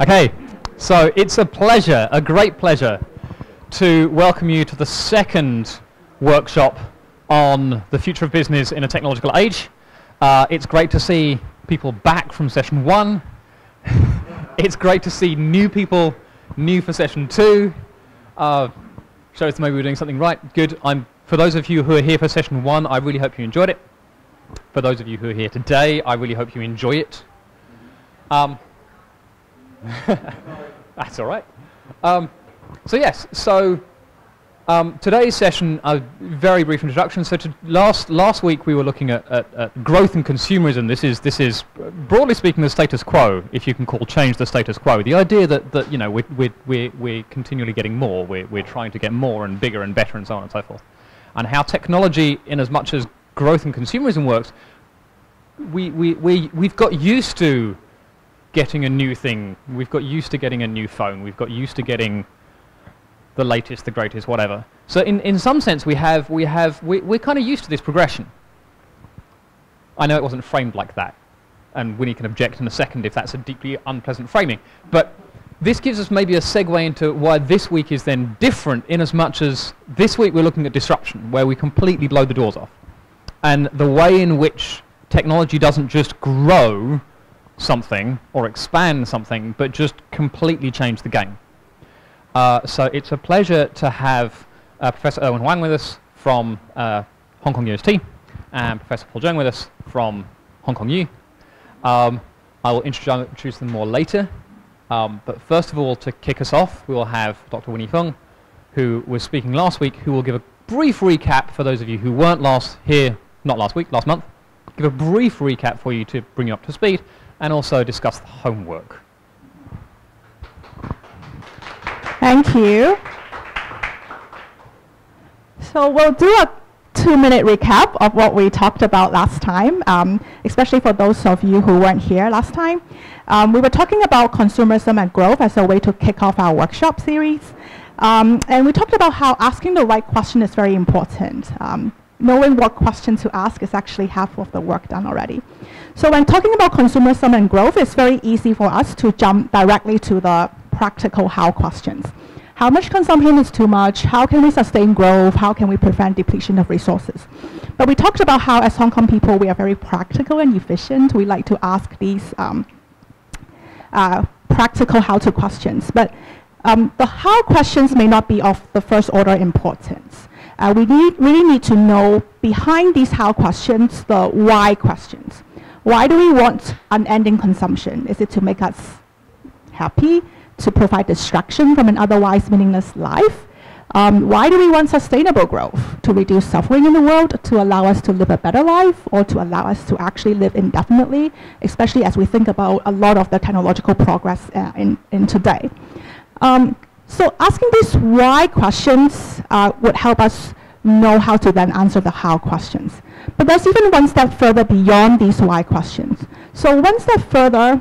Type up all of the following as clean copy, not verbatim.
Okay, so it's a pleasure, a great pleasure, to welcome you to the second workshop on the future of business in a technological age. It's great to see people back from session 1. It's great to see new people, new for session 2. Shows maybe we're doing something right. Good. For those of you who are here for session 1, I really hope you enjoyed it. For those of you who are here today, I really hope you enjoy it. That's all right. So yes, today's session, a very brief introduction. So last week we were looking at growth and consumerism. This is broadly speaking the status quo, if you can call change the status quo. The idea that you know we're continually getting more. We're trying to get more and bigger and better and so on and so forth. And how technology, in as much as growth and consumerism works, we've got used to getting a new thing. We've got used to getting a new phone. We've got used to getting the latest, the greatest, whatever. So in some sense, we're kind of used to this progression. I know it wasn't framed like that, and Winnie can object in a second if that's a deeply unpleasant framing. But this gives us maybe a segue into why this week is then different, in as much as this week we're looking at disruption, where we completely blow the doors off, and the way in which technology doesn't just grow something or expand something, but just completely change the game. So it's a pleasure to have Professor Erwin Huang with us from Hong Kong UST and Professor Paul Cheung with us from Hong Kong U. I will introduce them more later, but first of all, to kick us off, we will have Dr. Erwin Huang, who was speaking last week, who will give a brief recap for those of you who weren't last month, give a brief recap for you to bring you up to speed, and also discuss the homework. Thank you. So we'll do a 2-minute recap of what we talked about last time, especially for those of you who weren't here last time. We were talking about consumerism and growth as a way to kick off our workshop series. And we talked about how asking the right question is very important. Knowing what question to ask is actually half of the work done already. So when talking about consumerism and growth, it's very easy for us to jump directly to the practical how questions. How much consumption is too much? How can we sustain growth? How can we prevent depletion of resources? But we talked about how, as Hong Kong people, we are very practical and efficient. We like to ask these practical how-to questions. But the how questions may not be of the first order importance. We really need to know behind these how questions, the why questions. Why do we want unending consumption? Is it to make us happy? To provide distraction from an otherwise meaningless life? Why do we want sustainable growth? To reduce suffering in the world, to allow us to live a better life, or to allow us to actually live indefinitely, especially as we think about a lot of the technological progress in today. So asking these why questions would help us know how to then answer the how questions. But there's even one step further beyond these why questions. So one step further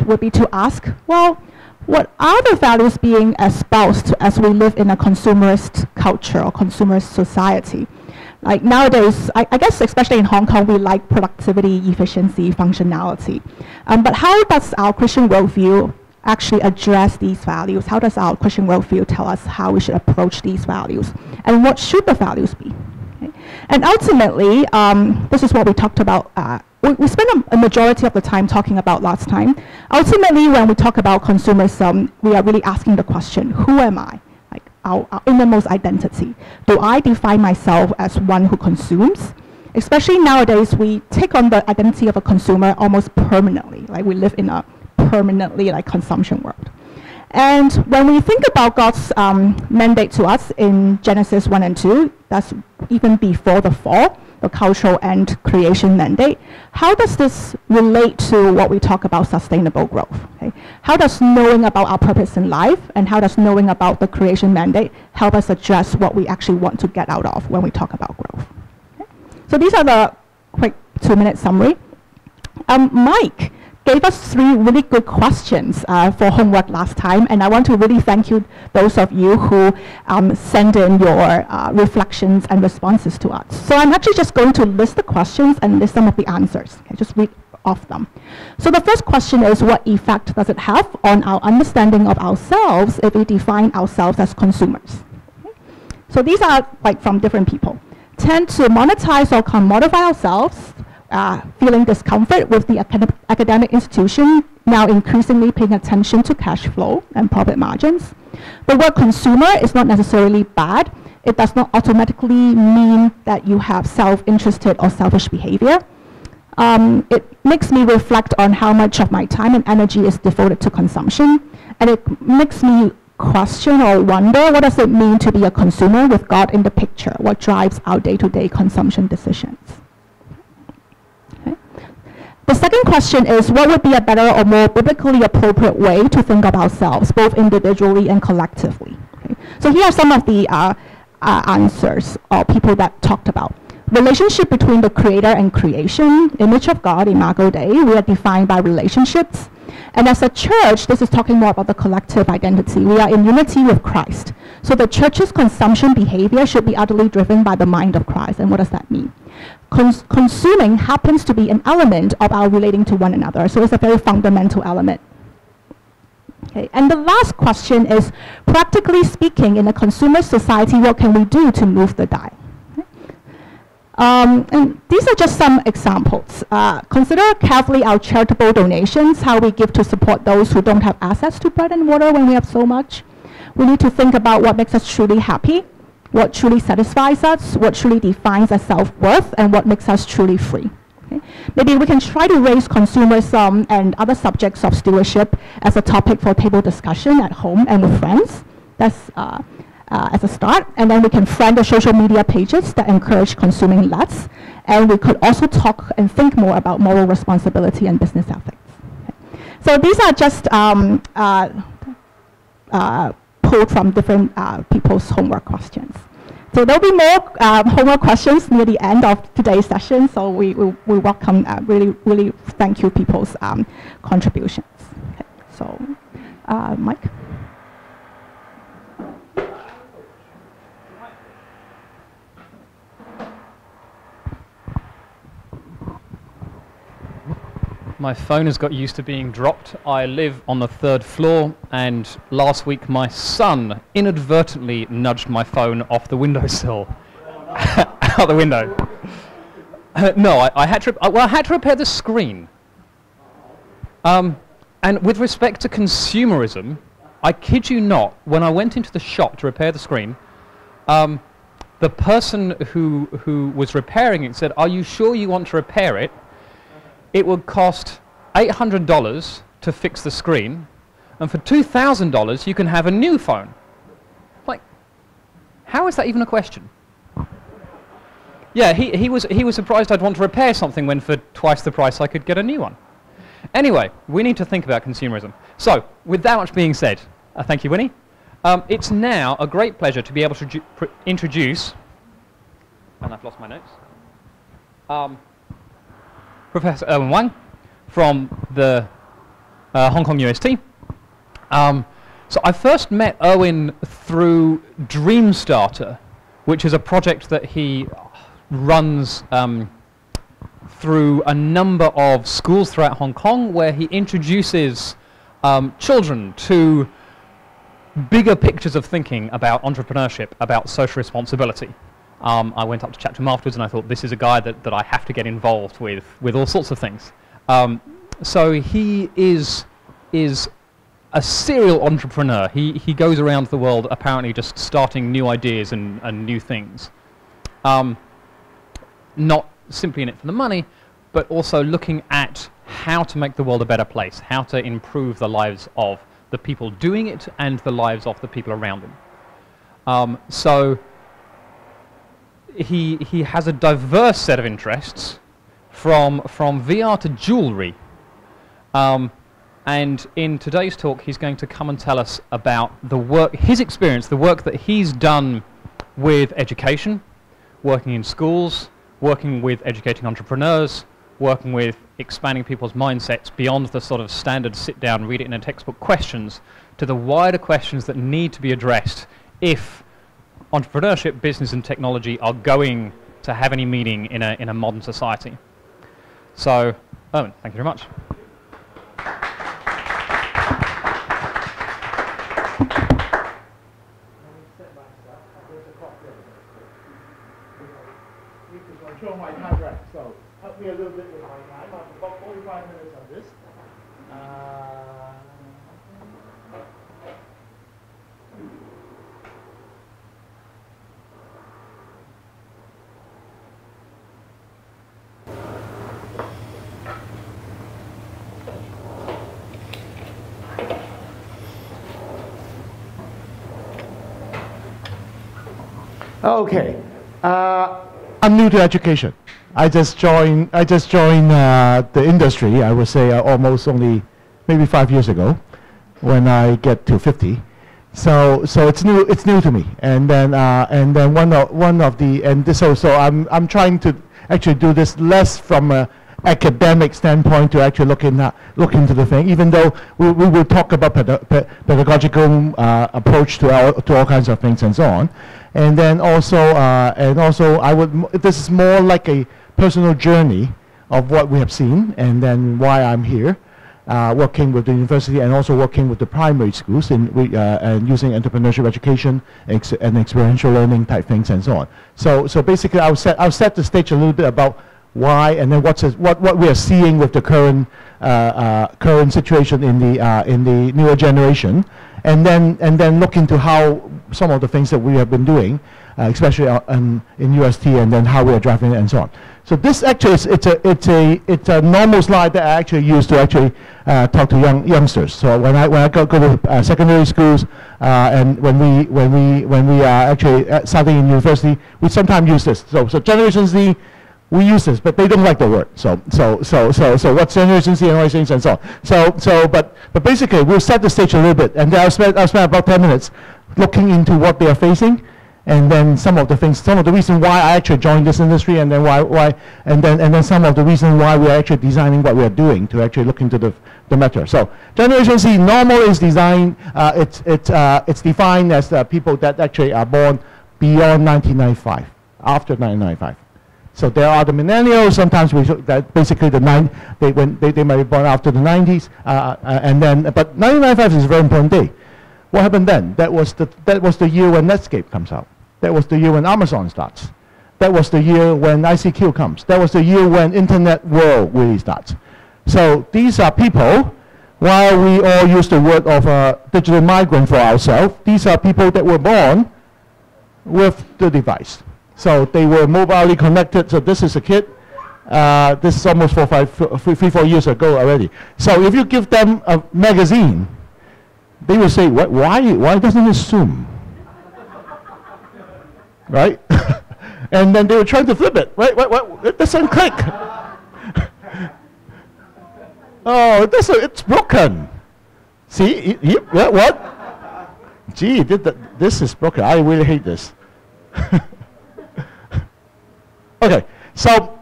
would be to ask, well, what are the values being espoused as we live in a consumerist culture or consumerist society? Like nowadays, I guess especially in Hong Kong, we like productivity, efficiency, functionality. But how does our Christian worldview actually address these values? How does our Christian worldview tell us how we should approach these values? And what should the values be? Okay. And ultimately, this is what we talked about. We spent a majority of the time talking about last time. Ultimately, when we talk about consumerism, we are really asking the question, who am I? Like our innermost identity. Do I define myself as one who consumes? Especially nowadays, we take on the identity of a consumer almost permanently. Like we live in a permanently like consumption world. And when we think about God's mandate to us in Genesis 1 and 2, that's even before the fall, the cultural and creation mandate, how does this relate to what we talk about sustainable growth? Okay? How does knowing about our purpose in life and how does knowing about the creation mandate help us address what we actually want to get out of when we talk about growth? Okay? So these are the quick 2-minute summary. Mike gave us 3 really good questions for homework last time, and I want to really thank you, those of you who send in your reflections and responses to us. So I'm actually just going to list the questions and list some of the answers. Okay, just read of them. So the first question is, what effect does it have on our understanding of ourselves if we define ourselves as consumers? Okay. So these are like from different people. Tend to monetize or commodify ourselves, feeling discomfort with the academic institution, now increasingly paying attention to cash flow and profit margins. The word consumer is not necessarily bad. It does not automatically mean that you have self-interested or selfish behavior. It makes me reflect on how much of my time and energy is devoted to consumption, and it makes me question or wonder, what does it mean to be a consumer with God in the picture? What drives our day-to-day consumption decisions? Okay. The second question is, what would be a better or more biblically appropriate way to think of ourselves, both individually and collectively? Okay. So here are some of the answers or people that talked about. Relationship between the creator and creation, image of God, imago Dei. We are defined by relationships. And as a church, this is talking more about the collective identity. We are in unity with Christ. So the church's consumption behavior should be utterly driven by the mind of Christ. And what does that mean? Consuming happens to be an element of our relating to one another. So it's a very fundamental element. Okay. And the last question is, practically speaking, in a consumer society, what can we do to move the dial? And these are just some examples. Consider carefully our charitable donations, how we give to support those who don't have access to bread and water when we have so much. We need to think about what makes us truly happy, what truly satisfies us, what truly defines our self-worth, and what makes us truly free. Okay? Maybe we can try to raise consumerism and other subjects of stewardship as a topic for table discussion at home and with friends. That's as a start, and then we can friend the social media pages that encourage consuming less, and we could also talk and think more about moral responsibility and business ethics. Okay. So these are just pulled from different people's homework questions. So there'll be more homework questions near the end of today's session, so we welcome, really thank you people's contributions. Okay. So, Mike? My phone has got used to being dropped. I live on the 3rd floor, and last week my son inadvertently nudged my phone off the windowsill, out the window. No, I had to repair the screen. And with respect to consumerism, I kid you not, when I went into the shop to repair the screen, the person who was repairing it said, "Are you sure you want to repair it? It would cost $800 to fix the screen, and for $2,000 you can have a new phone." Like, how is that even a question? Yeah, he was surprised I'd want to repair something when for twice the price I could get a new one. Anyway, we need to think about consumerism. So, with that much being said, thank you, Winnie. It's now a great pleasure to be able to introduce, and I've lost my notes, Professor Erwin Huang from the Hong Kong UST. So I first met Erwin through Dreamstarter, which is a project that he runs through a number of schools throughout Hong Kong, where he introduces children to bigger pictures of thinking about entrepreneurship, about social responsibility. I went up to chat to him afterwards, and I thought, this is a guy that I have to get involved with all sorts of things. So he is a serial entrepreneur. He goes around the world apparently just starting new ideas and new things. Not simply in it for the money, but also looking at how to make the world a better place, how to improve the lives of the people doing it and the lives of the people around them. So he has a diverse set of interests, from VR to jewelry. And in today's talk, he's going to come and tell us about the work, his experience, the work that he's done with education, working in schools, working with educating entrepreneurs, working with expanding people's mindsets beyond the sort of standard sit-down, read it in a textbook questions, to the wider questions that need to be addressed if entrepreneurship, business, and technology are going to have any meaning in a modern society. So, Erwin, thank you very much. Control my time right, so help me a little bit with my time. I have about 45 minutes on this. Okay. I'm new to education. I just joined the industry, I would say almost only maybe 5 years ago when I get to 50. So it's new to me. And then so I'm trying to actually do this less from a academic standpoint to actually look into the thing, even though we will talk about pedagogical approach to all kinds of things and so on. And then also this is more like a personal journey of what we have seen, and then why I'm here, working with the university and also working with the primary schools and using entrepreneurship education and experiential learning type things and so on. So basically, I'll set the stage a little bit about why, and then what we are seeing with the current situation in the newer generation, and then look into how some of the things that we have been doing, especially in UST, and then how we are driving it and so on. So this actually it's a normal slide that I actually use to actually talk to youngsters. So when I go to secondary schools and when we are actually starting in university, we sometimes use this. So Generation Z, we use this, but they don't like the word. So what's Generation Z and all these things and so on. But basically we'll set the stage a little bit, and then I'll spend about 10 minutes looking into what they are facing, and then some of the reasons why I actually joined this industry, and then and then some of the reasons why we are actually designing what we are doing to actually look into the matter. So Generation Z, normal is designed. It's defined as people that actually are born beyond 1995, after 1995. So there are the millennials. Sometimes that basically they might be born after the 90s, but 1995 is a very important day. What happened then? That was the year when Netscape comes out. That was the year when Amazon starts. That was the year when ICQ comes. That was the year when Internet world really starts. So these are people, while we all use the word of digital migrant for ourselves, these are people that were born with the device. So they were mobilely connected. So this is a kid. This is almost 3-4 years ago already. So if you give them a magazine, they will say, why doesn't it zoom? Right? And then they were trying to flip it. Right? It doesn't click. Oh, it's broken. See? What? Gee, this is broken. I really hate this. Okay, so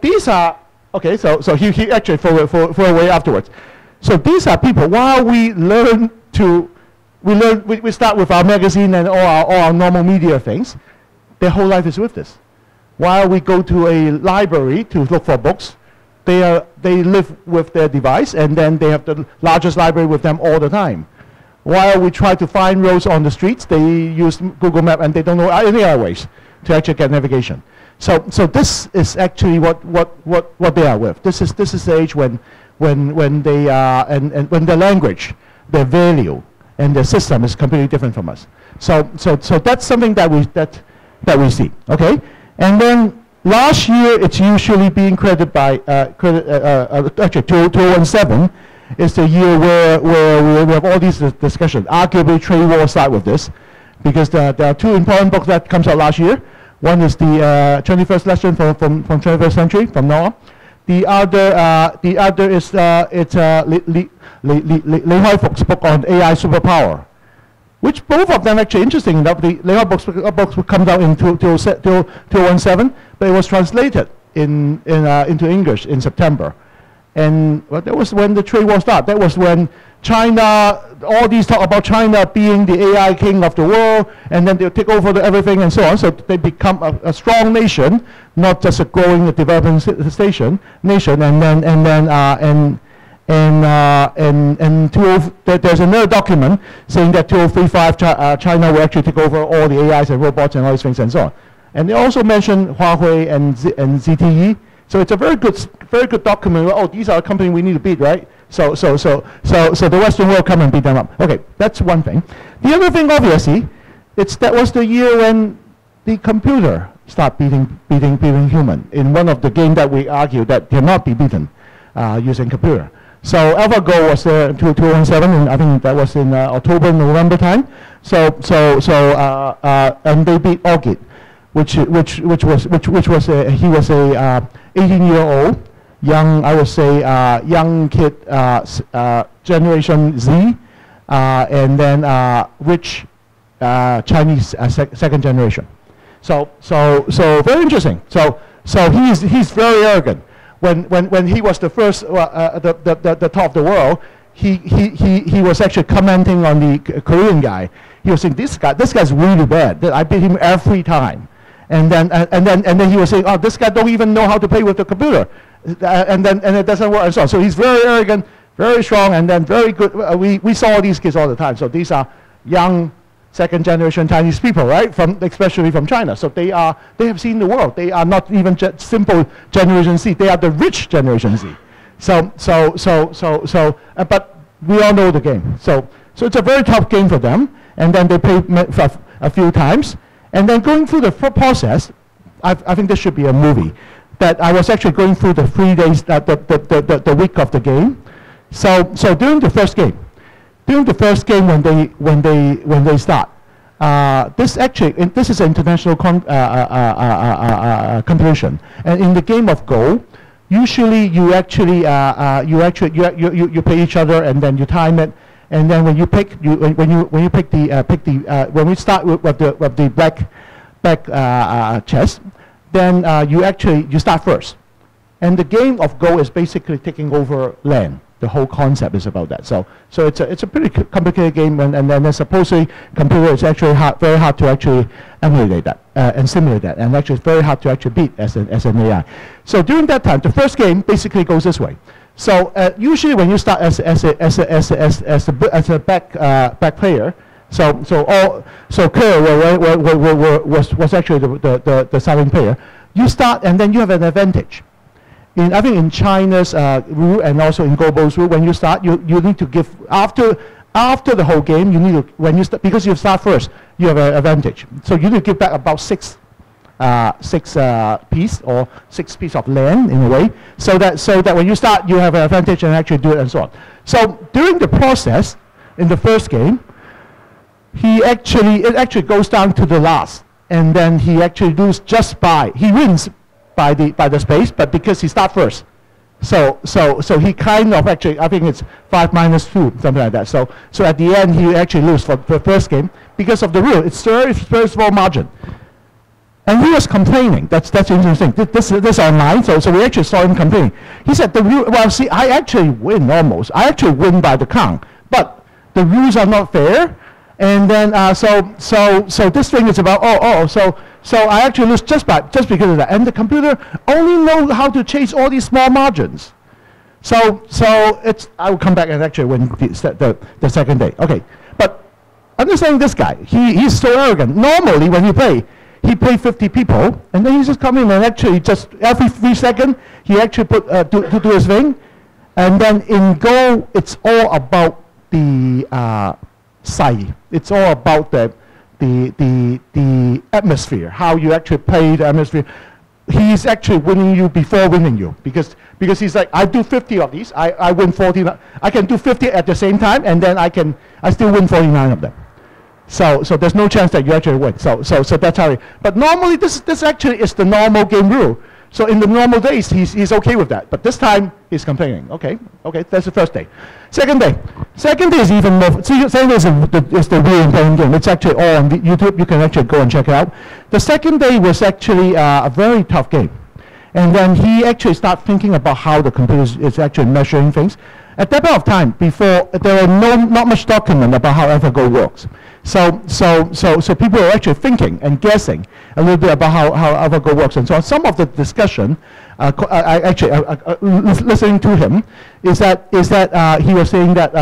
these are, okay, so he actually threw away afterwards. So these are people, while we start with our magazine and all our normal media things, their whole life is with this. While we go to a library to look for books, they live with their device, and then they have the largest library with them all the time. While we try to find roads on the streets, they use Google Maps, and they don't know any other ways to actually get navigation. So this is actually what they are with. This is the age when they are and when their language, their value, and their system is completely different from us. So that's something that we see. Okay, and then last year it's usually being credited by actually 2017 is the year where we have all these discussions. Arguably, trade war start with this, because there are two important books that comes out last year. One is the 21st Lesson from 21st Century from Noah. The other is Li Huifeng's book on AI superpower, which both of them actually interesting enough. The Li Huifeng's books will come out in 2017, but it was translated into English in September. And that was when the trade war started. That was when China, all these talk about China being the AI king of the world, and then they'll take over everything and so on. So they become a strong nation, not just a growing, developing nation. There's another document saying that 2035 China will actually take over all the AIs and robots and all these things and so on. And they also mention Huawei and ZTE. So it's a very good document. Oh, these are a company we need to beat, right? So the Western world come and beat them up. Okay, that's one thing. The other thing, obviously, that was the year when the computer started beating human in one of the games that we argue that cannot be beaten using computer. So AlphaGo was there in 2007, and I think that was in October, November time. And they beat Orchid, which was he was a 18-year-old young, I would say, young kid, Generation Z, and then rich Chinese second generation. So very interesting. So he's very arrogant. When he was the first, the top of the world, he was actually commenting on the Korean guy. He was saying, this guy's really bad. I beat him every time. And then he was saying, oh, this guy don't even know how to play with the computer. And it doesn't work and so on. So he's very arrogant, very strong, and then very good. We saw these kids all the time. So these are young second generation Chinese people, right? Especially from China. So they have seen the world. They are not even simple Generation Z. They are the rich Generation Z. But we all know the game. So it's a very tough game for them. And then they play a few times. And then going through the process, I think this should be a movie. That I was actually going through the 3 days, the week of the game. So during the first game when they start, this is an international competition, and in the game of Go, usually you play each other and then you time it, and then when you pick when we start with the black chess, then you start first, and the game of Go is basically taking over land. The whole concept is about that. So it's a pretty complicated game, and then supposedly computer is actually very hard to actually emulate that and simulate that, and actually it's very hard to actually beat as an AI. So during that time, the first game basically goes this way. So usually when you start as a back player, so Kerr was actually the starting player. You start and then you have an advantage. I think in China's rule and also in Global's rule, when you start, you need to give after the whole game. You need to because you start first, you have an advantage. So you need to give back about six piece of land in a way, so that when you start, you have an advantage and actually do it and so on. So during the process, in the first game, it actually goes down to the last, and then he actually wins by the space, but because he starts first. So he kind of actually, I think it's 5 minus 2, something like that. So at the end, he actually loses for the first game because of the rule. It's very small margin. And he was complaining. That's interesting. This online, so we actually saw him complaining. He said, I actually win almost. I actually win by the count, but the rules are not fair. And then, so this thing is about, so I actually lose just because of that. And the computer only knows how to chase all these small margins. So I will come back and actually win the second day. Okay, but understanding this guy, he's so arrogant. Normally when he play 50 people, and then he just come in and actually just every 3 seconds, he actually do his thing. And then in Go, it's all about the psyche. It's all about the atmosphere, how you actually play the atmosphere. He's actually winning you before winning you, because he's like, I do 50 of these, I win 40, I can do 50 at the same time, and then I still win 49 of them. So there's no chance that you actually win. So that's how but normally this actually is the normal game rule. So in the normal days, he's okay with that. But this time, he's complaining. Okay, that's the first day. Second day is even more. Second day is the real important game. It's actually all on YouTube. You can actually go and check it out. The second day was actually a very tough game. And then he actually started thinking about how the computer is actually measuring things. At that point of time, before there were not much document about how AlphaGo works. So people are actually thinking and guessing a little bit about how AlphaGo works and so on. Some of the discussion, listening to him, is that he was saying that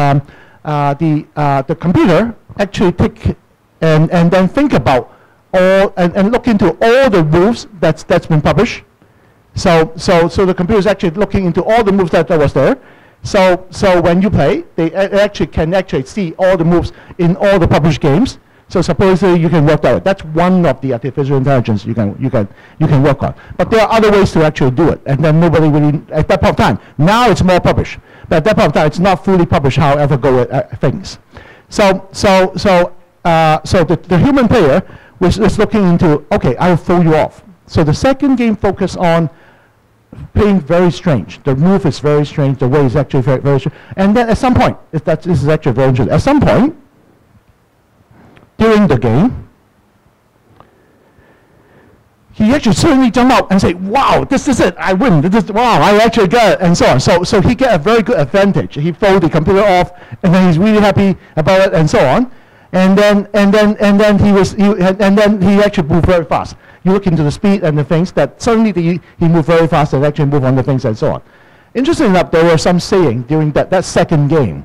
the computer actually take and then think about all and look into all the moves that's been published. So the computer is actually looking into all the moves that was there. So when you play, they actually can see all the moves in all the published games. So supposedly you can work that out. That's one of the artificial intelligence you can work on. But there are other ways to actually do it. And then nobody really at that point of time. Now it's more published, but at that point of time it's not fully published how AlphaGo thinks. So the human player was looking into, okay, I'll throw you off. So the second game focused on playing very strange. The move is very strange. The way is actually very, very strange. And then at some point, this is actually very interesting. At some point, during the game, he actually suddenly jumped out and say, wow, this is it. I win. Wow, I actually got it, and so on. So he get a very good advantage. He throw the computer off, and then he's really happy about it, and so on. And then he actually moved very fast. You look into the speed and the things that suddenly he moved very fast and actually moved on the things and so on. Interesting enough, there were some saying during that second game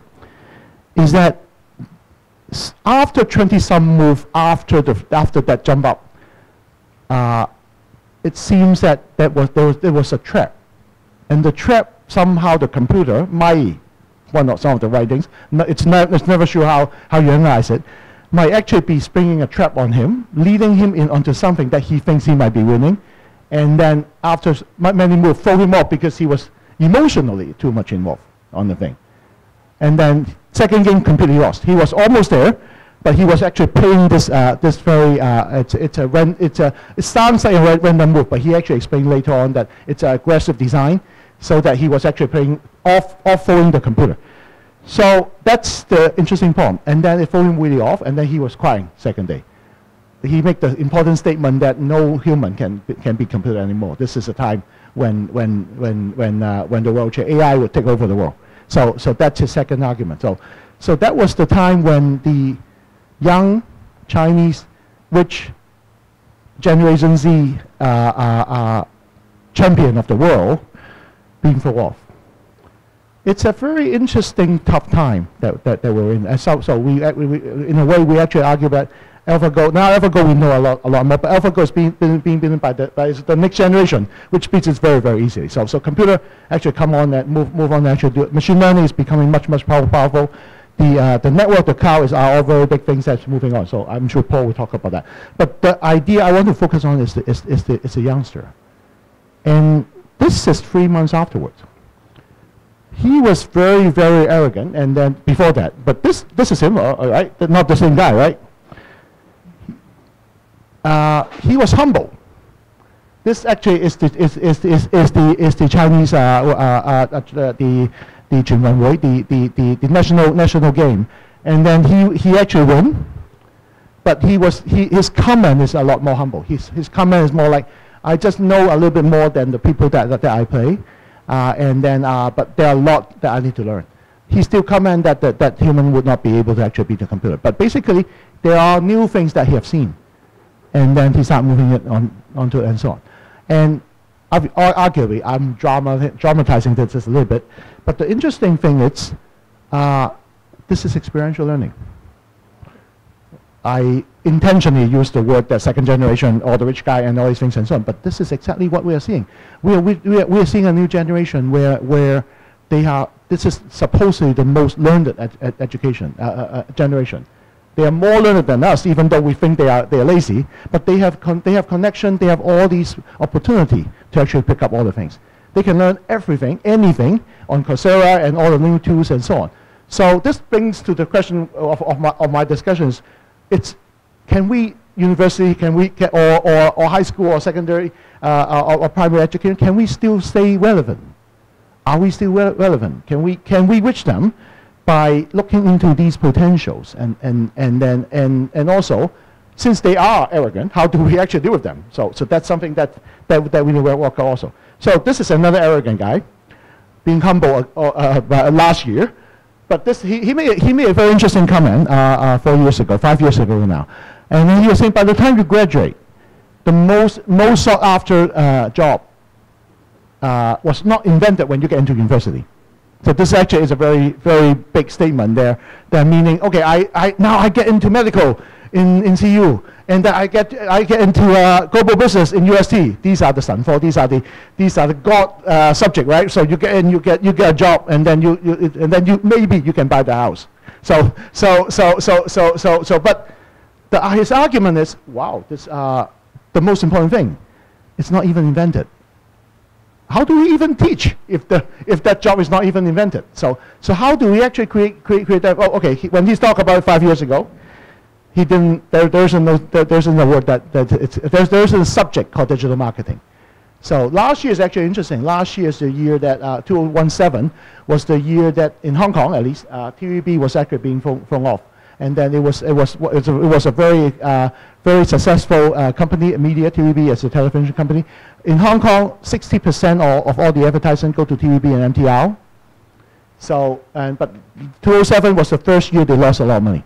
is that after 20-some move after that jump up, it seems that there was a trap, and the trap somehow the computer might, well, not some of the writings, it's never sure how you analyze it, might actually be springing a trap on him, leading him in onto something that he thinks he might be winning, and then after many moves, throw him off because he was emotionally too much involved on the thing. And then second game completely lost. He was almost there, but he was actually playing this very it sounds like a random move, but he actually explained later on that it's an aggressive design, so that he was actually playing off throwing the computer. So that's the interesting point. And then it threw him really off, and then he was crying second day. He made the important statement that no human can be computer anymore. This is a time when the world change, AI would take over the world. So that's his second argument. So that was the time when the young Chinese, rich Generation Z champion of the world being thrown off. It's a very interesting, tough time that we're in. And so we in a way, we actually argue that AlphaGo, now AlphaGo we know a lot more, but AlphaGo is being built by the next generation, which beats it very, very easily. So computer actually come on and move on and actually do it. Machine learning is becoming much powerful. The network, the cloud are all very big things that's moving on. So I'm sure Paul will talk about that. But the idea I want to focus on is the youngster. And this is 3 months afterwards. He was very, very arrogant, and then before that, but this is him, all right? Not the same guy, right? He was humble. This actually is the Chinese the Cheung, the national game, and then he actually won, but his comment is a lot more humble. His comment is more like, I just know a little bit more than the people that I play. But there are a lot that I need to learn. He still comment that human would not be able to actually beat the computer. But basically, there are new things that he have seen, and then he start moving it onto it and so on. And arguably, I'm dramatizing this just a little bit. But the interesting thing is, this is experiential learning. I intentionally use the word that second generation, or the rich guy, and all these things and so on. But this is exactly what we are seeing. We are seeing a new generation where they are. This is supposedly the most learned education generation. They are more learned than us, even though we think they are lazy. But they have connection. They have all these opportunity to actually pick up all the things. They can learn everything, anything on Coursera and all the new tools and so on. So this brings to the question of my discussions. It's, can we, university, can we, or high school or secondary or primary education, can we still stay relevant? Are we still relevant? Can we reach them by looking into these potentials and also, since they are arrogant, how do we actually deal with them? So that's something that we need to work also. So this is another arrogant guy. being humble last year. But he made a very interesting comment 5 years ago now. And then he was saying, by the time you graduate, the most sought after job was not invented when you get into university. So this actually is a very, very big statement there. That meaning, okay, now I get into medical in CU, and then I get into global business in UST. These are the Sanfo. These are the God subject, right? So you get in, you get a job, and then you maybe you can buy the house. But his argument is, wow, this the most important thing. It's not even invented. How do we even teach if that job is not even invented? So how do we actually create that? Oh, okay. When he's talking about it 5 years ago, he didn't. There isn't a word there isn't a subject called digital marketing. So last year is actually interesting. Last year is the year that 2017 was the year that in Hong Kong at least TVB was actually being thrown off, and then it was a very successful company, media. TVB as a television company. In Hong Kong, 60% of all the advertising go to TVB and MTR. So, but 2007 was the first year they lost a lot of money.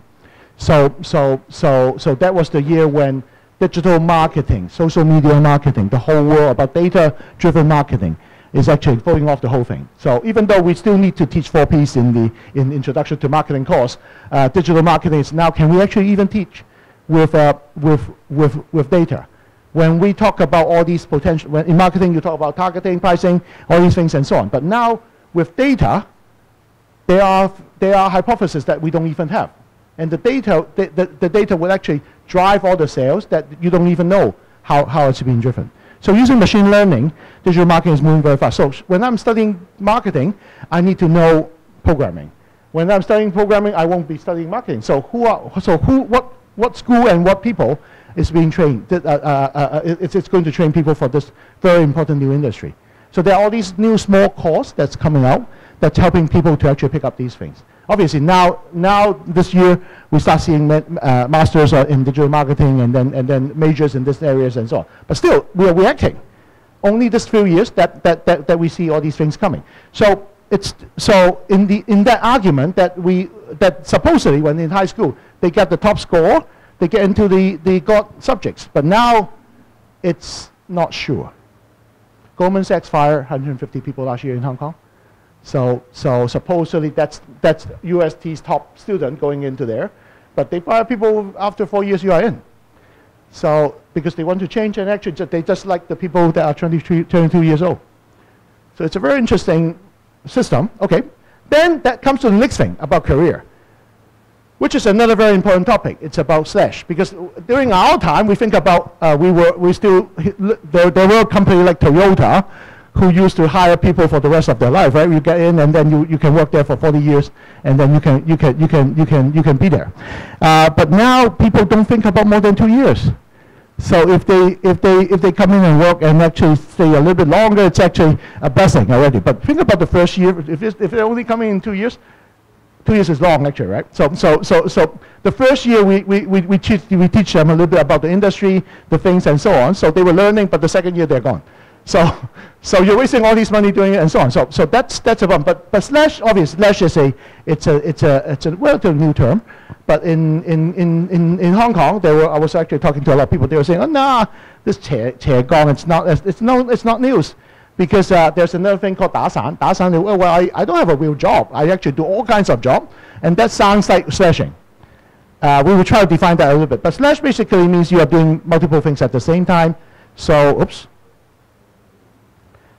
So that was the year when digital marketing, social media marketing, the whole world about data-driven marketing is actually falling off the whole thing. So even though we still need to teach 4 Ps in Introduction to Marketing course, digital marketing is now, can we actually even teach with data? When we talk about all these potential, in marketing you talk about targeting, pricing, all these things and so on. But now with data, there are hypotheses that we don't even have. And the data will actually drive all the sales that you don't even know how it's being driven. So using machine learning, digital marketing is moving very fast. So when I'm studying marketing, I need to know programming. When I'm studying programming, I won't be studying marketing. So what school and what people is being trained? It's going to train people for this very important new industry. So there are all these new small courses that's coming out that's helping people to actually pick up these things. Obviously now this year we start seeing masters in digital marketing and then majors in these areas and so on. But still we are reacting. Only this few years that we see all these things coming. So in that argument that supposedly when in high school they get the top score, they get into the God subjects. But now it's not sure. Goldman Sachs fired 150 people last year in Hong Kong. So supposedly that's UST's top student going into there. But they fire people after 4 years you are in. So because they want to change, and actually they just like the people that are 22 years old. So it's a very interesting system. Okay. Then that comes to the next thing about career, which is another very important topic. It's about slash. Because during our time, we think about, there were a company like Toyota who used to hire people for the rest of their life, right? You get in and then you can work there for 40 years and then you can be there. But now people don't think about more than 2 years. So if they come in and work and actually stay a little bit longer, it's actually a blessing already. But think about the first year. If they're only coming in 2 years, 2 years is long actually, right? So the first year we teach them a little bit about the industry, the things and so on. So they were learning, but the second year they're gone. So you're wasting all this money doing it and so on. So that's a problem. But slash, obviously, slash is it's a relatively new term. But in Hong Kong, I was actually talking to a lot of people. They were saying, oh nah, this 斜槓, it's not news. Because there's another thing called 打散. 打散, well, I don't have a real job. I actually do all kinds of jobs. And that sounds like slashing. We will try to define that a little bit. But slash basically means you are doing multiple things at the same time. So, oops.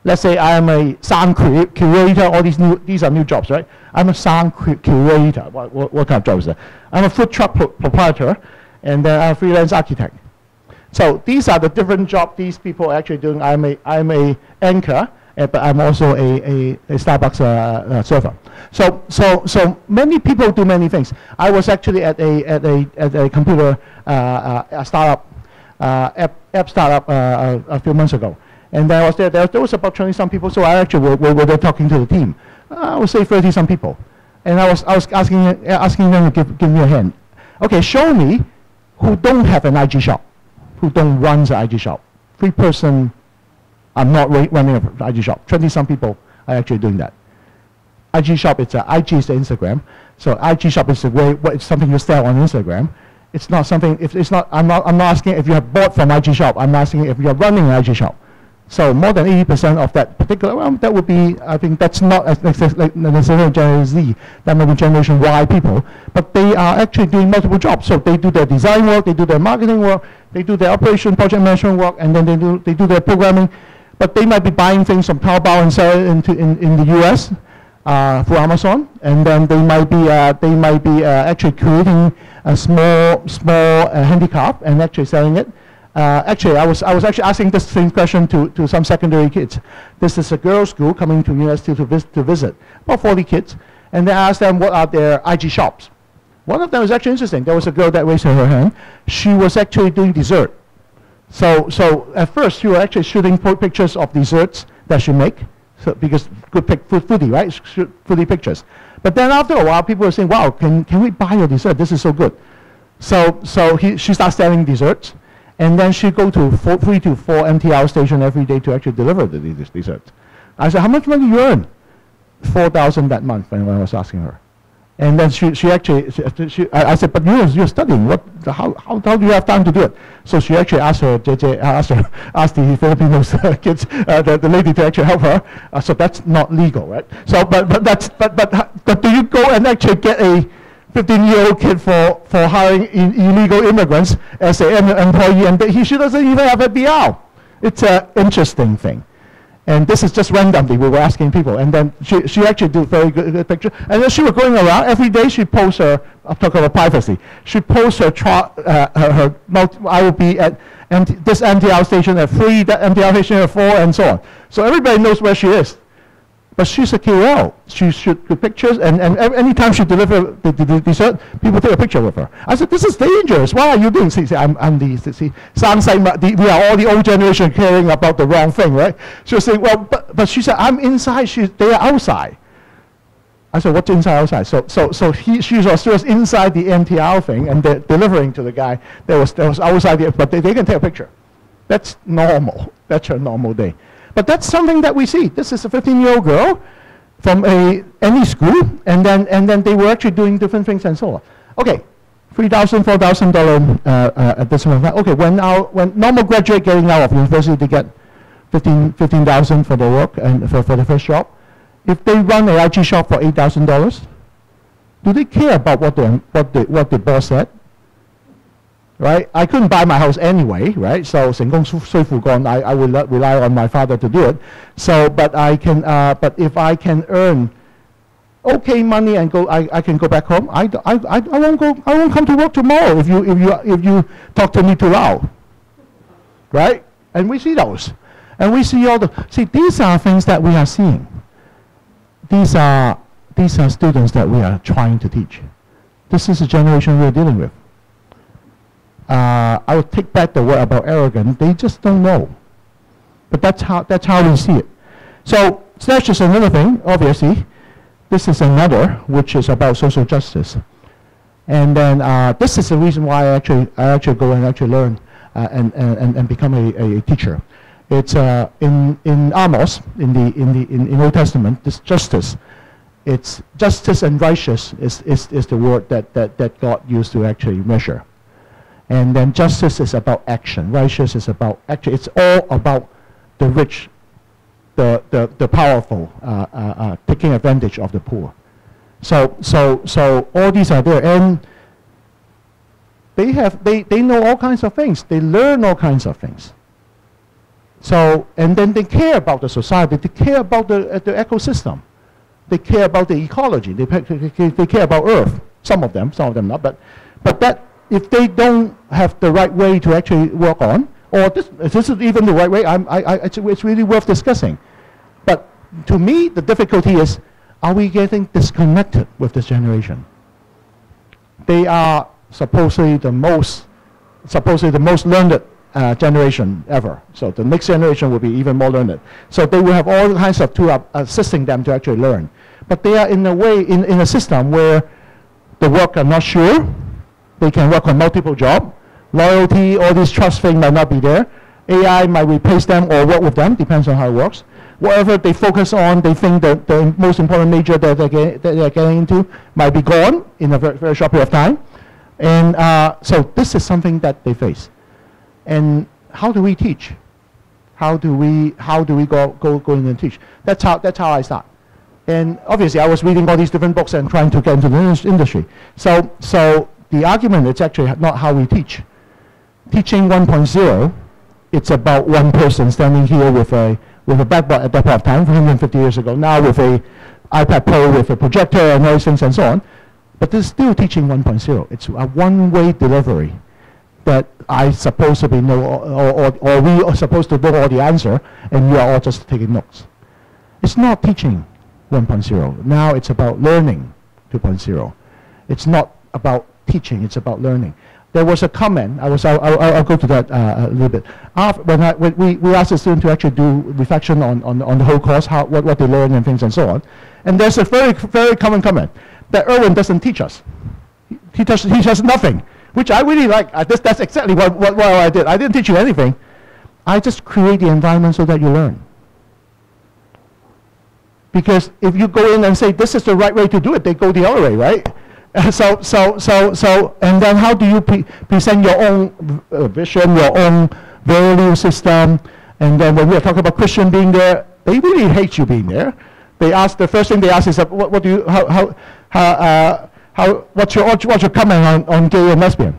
Let's say I am a sound curator. All these are new jobs, right? I'm a sound curator. What kind of job is that? I'm a food truck proprietor. And then I'm a freelance architect. So these are the different jobs these people are actually doing. I'm a anchor, but I'm also a Starbucks server. So many people do many things. I was actually at a computer startup app startup a few months ago, and then I was there. There was about 20-some people. So I actually were there talking to the team. I would say 30-some people, and I was asking them to give me a hand. Okay, show me who don't have an IG shop. Who don't run the IG shop. 3 person are not running an IG shop. 20-some people are actually doing that. IG shop, IG is the Instagram. So IG shop is the way, it's something you sell on Instagram. It's not something, if it's not, I'm not asking if you have bought from IG shop, I'm asking if you're running an IG shop. So more than 80% of that particular, that would be, I think that's not necessarily Generation Z, that may be Generation Y people, but they are actually doing multiple jobs. So they do their design work, they do their marketing work, they do their operation, project management work, and then they do their programming. But they might be buying things from Taobao and sell it in the US through Amazon, and then they might be actually creating a small handicraft and actually selling it. Actually, I was actually asking this same question to some secondary kids. This is a girls' school coming to university to visit, about 40 kids, and they asked them what are their IG shops. One of them was actually interesting. There was a girl that raised her hand. She was actually doing dessert. So at first, she was actually shooting pictures of desserts that she make, so because good foodie, right? Foodie pictures. But then after a while, people were saying, "Wow, can we buy your dessert? This is so good." So she starts selling desserts. And then she go to 3 to 4 MTR station every day to actually deliver the dessert. I said, how much money you earn? 4,000 that month when I was asking her. And then I said, but you're studying. How do you have time to do it? So she actually asked asked the Filipino kids, the lady to actually help her. So that's not legal, right? So, but do you go and actually get a 15-year-old kid for hiring illegal immigrants as an employee, and she doesn't even have a BR. It's an interesting thing. And this is just randomly, we were asking people, and then she actually did very good picture. And then she was going around, every day she posts her, I'm talking about privacy, she posts her I will be at this MTR station at 3, that MTR station at 4, and so on. So everybody knows where she is. But she's a KOL. She shoots good pictures, and anytime she delivers the dessert, people take a picture with her. I said, this is dangerous. What are you doing? See, sounds like we are all the old generation caring about the wrong thing, right? She was saying, well, but she said, I'm inside, they are outside. I said, what's inside, outside? So she was inside the MTR thing, and they're delivering to the guy that was outside, but they can take a picture. That's normal. That's her normal day. But that's something that we see. This is a 15-year-old girl from any school, and then they were actually doing different things and so on. Okay, $3,000, $4,000 additional. Okay, when normal graduate getting out of university, they get $15,000 for their work and for the first job. If they run an IG shop for $8,000, do they care about what the boss said? Right? I couldn't buy my house anyway, right? So 成功雖父幹, I will not rely on my father to do it. So, but if I can earn okay money and I can go back home. I won't come to work tomorrow if you talk to me too loud, right? And we see those, and we see these are things that we are seeing. These are students that we are trying to teach. This is the generation we are dealing with. I would take back the word about arrogant. They just don't know. But that's how we see it. So that's just another thing, obviously. This is another, which is about social justice. And then this is the reason why I actually go and actually learn and become a teacher. It's in Amos, in Old Testament, this justice. It's justice and righteous is the word that God used to actually measure. And then justice is about action. Righteous is about actually. It's all about the rich, the powerful, taking advantage of the poor. So all these are there, and they know all kinds of things. They learn all kinds of things. So, and then they care about the society. They care about the ecosystem. They care about the ecology. They care about Earth. Some of them not. But that, if they don't have the right way to actually work on, or this is even the right way, it's really worth discussing. But to me, the difficulty is, are we getting disconnected with this generation? They are supposedly the most learned generation ever. So the next generation will be even more learned. So they will have all kinds of tools assisting them to actually learn. But they are in a way in a system where the work are not sure. They can work on multiple jobs. Loyalty, all these trust things might not be there. AI might replace them or work with them, depends on how it works. whatever they focus on, they think that the most important major that they're getting into might be gone in a very, very short period of time. And so this is something that they face. And how do we teach? How do we go in and teach? That's how I start. And obviously, I was reading all these different books and trying to get into the industry. So the argument is actually not how we teach. Teaching 1.0, it's about one person standing here with a blackboard at that point of time, 150 years ago. Now with a iPad Pro with a projector and all these things and so on. But this is still teaching 1.0. It's a one-way delivery that I supposedly know, or we are supposed to know all the answer, and you are all just taking notes. It's not teaching 1.0. Now it's about learning 2.0. It's not about teaching, it's about learning. There was a comment, I'll go to that a little bit. When we asked the student to actually do reflection on the whole course, what they learn and things and so on. And there's a very, very common comment that Erwin doesn't teach us. He teaches us nothing, which I really like. That's exactly what I did. I didn't teach you anything. I just create the environment so that you learn. Because if you go in and say, this is the right way to do it, they go the other way, right? So, and then how do you present your own vision, your own value system? And then when we are talking about Christian being there, they really hate you being there. They ask, the first thing they ask is, what do you, what's your comment on gay and lesbian?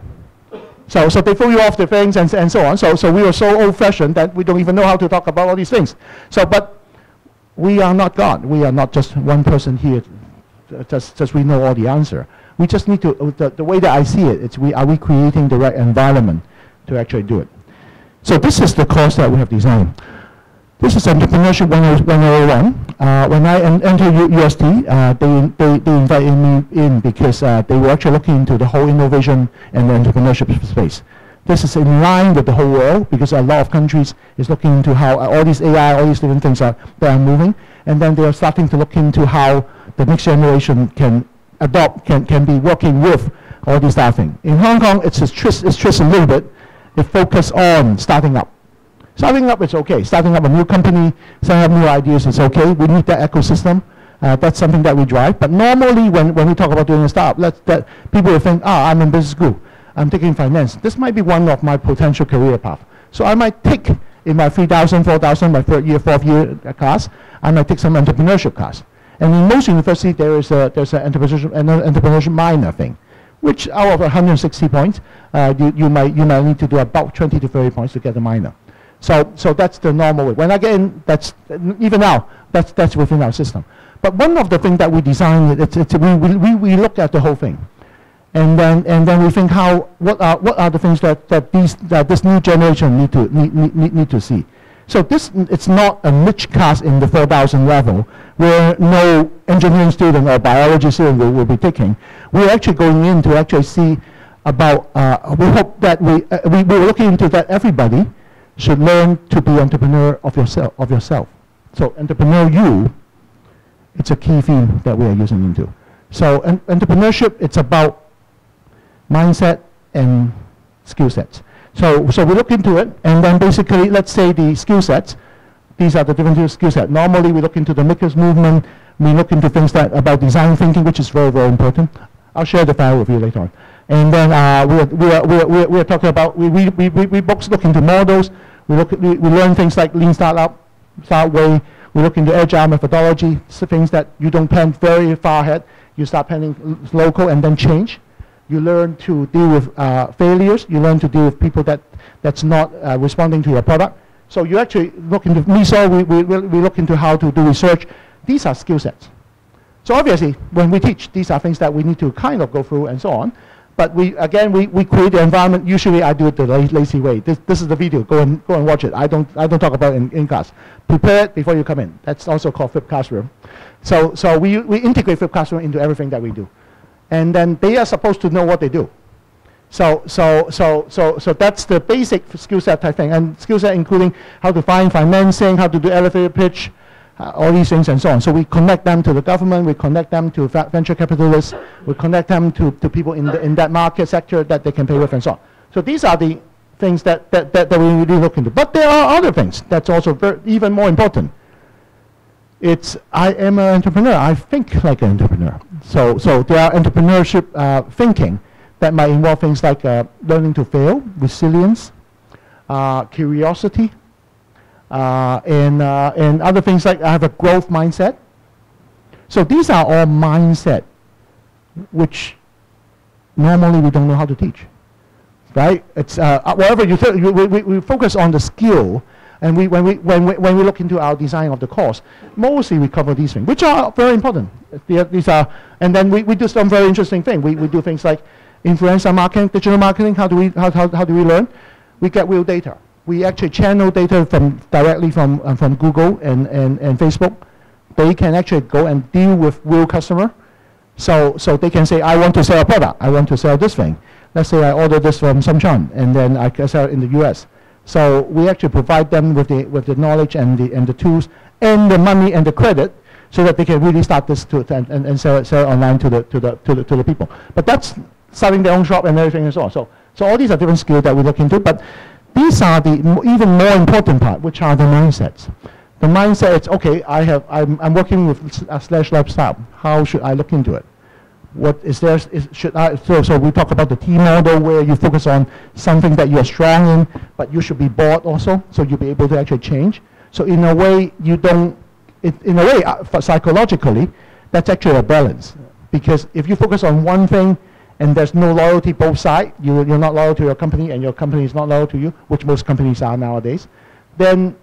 So they throw you off the things and so on. So we are so old-fashioned that we don't even know how to talk about all these things. But we are not God. We are not just one person here, just we know all the answer. We just need to, the way that I see it, it's are we creating the right environment to actually do it. So this is the course that we have designed. This is Entrepreneurship 101. When I entered UST, they invited me in because they were actually looking into the whole innovation and the entrepreneurship space. This is in line with the whole world because a lot of countries is looking into how all these AI, all these different things that are moving, and then they are starting to look into how the next generation can adopt, can be working with all these type of things. In Hong Kong, it's twist a little bit. They focus on starting up. Starting up is okay. Starting up a new company, starting up new ideas is okay. We need that ecosystem. That's something that we drive. But normally, when we talk about doing a startup, people will think, I'm in business school. I'm taking finance. This might be one of my potential career path. So I might take, in my 3,000, 4,000, my third year, fourth year class, I might take some entrepreneurship class. And in most universities, there's an entrepreneurship minor thing, which out of 160 points, you might need to do about 20 to 30 points to get the minor. So that's the normal way. When I get in, even now, that's within our system. But one of the things that we designed, we look at the whole thing. And then we think what are the things that this new generation need to see. So it's not a niche class in the 4,000 level where no engineering student or biology student will be taking. We're actually going in to actually see about. We hope that we're looking into that everybody should learn to be entrepreneur of yourself. So entrepreneur you. It's a key theme that we are using into. So entrepreneurship, it's about mindset and skill sets. So we look into it, and then basically, let's say the skill sets, these are the different skill sets. Normally, we look into the makers movement, we look into things about design thinking, which is very, very important. I'll share the file with you later on. And then we're talking about, we books look into models, we learn things like lean startup way, we look into agile methodology, things that you don't plan very far ahead, you start planning local and then change. You learn to deal with failures. You learn to deal with people that's not responding to your product. So you actually look into we look into how to do research. These are skill sets. So obviously, when we teach, these are things that we need to kind of go through and so on. But we create the environment. Usually, I do it the lazy way. This is the video. Go and watch it. I don't talk about it in class. Prepare it before you come in. That's also called flipped classroom. So we integrate flipped classroom into everything that we do. And then they are supposed to know what they do. So that's the basic skill set type thing. And skill set including how to find financing, how to do elevator pitch, all these things and so on. So we connect them to the government, we connect them to venture capitalists, we connect them to people in that market sector that they can pay with and so on. So these are the things that we really look into. But there are other things that's also even more important. I am an entrepreneur. I think like an entrepreneur. So there are entrepreneurship thinking that might involve things like learning to fail, resilience, curiosity, and other things like I have a growth mindset. So these are all mindset which normally we don't know how to teach, right? It's whatever you we focus on the skill, and when we look into our design of the course, mostly we cover these things, which are very important. These are, and then we do some very interesting things. We do things like influencer marketing, digital marketing. How do we learn? We get real data. We actually channel data directly from Google and Facebook. They can actually go and deal with real customer. So they can say, I want to sell a product. I want to sell this thing. Let's say I order this from Cheung, and then I can sell it in the US. So we actually provide them with the knowledge and the tools and the money and the credit, so that they can really start this and sell it online to the people. But that's starting their own shop and everything and so on. So all these are different skills that we look into. But these are the even more important part, which are the mindsets. The mindset is, okay, I'm working with slash lifestyle. How should I look into it? What is there? So we talk about the T model, where you focus on something that you're strong in, but you should be bored also, so you'll be able to actually change. So in a way, psychologically, that's actually a balance. Because if you focus on one thing and there's no loyalty both sides, you're not loyal to your company and your company is not loyal to you, which most companies are nowadays, then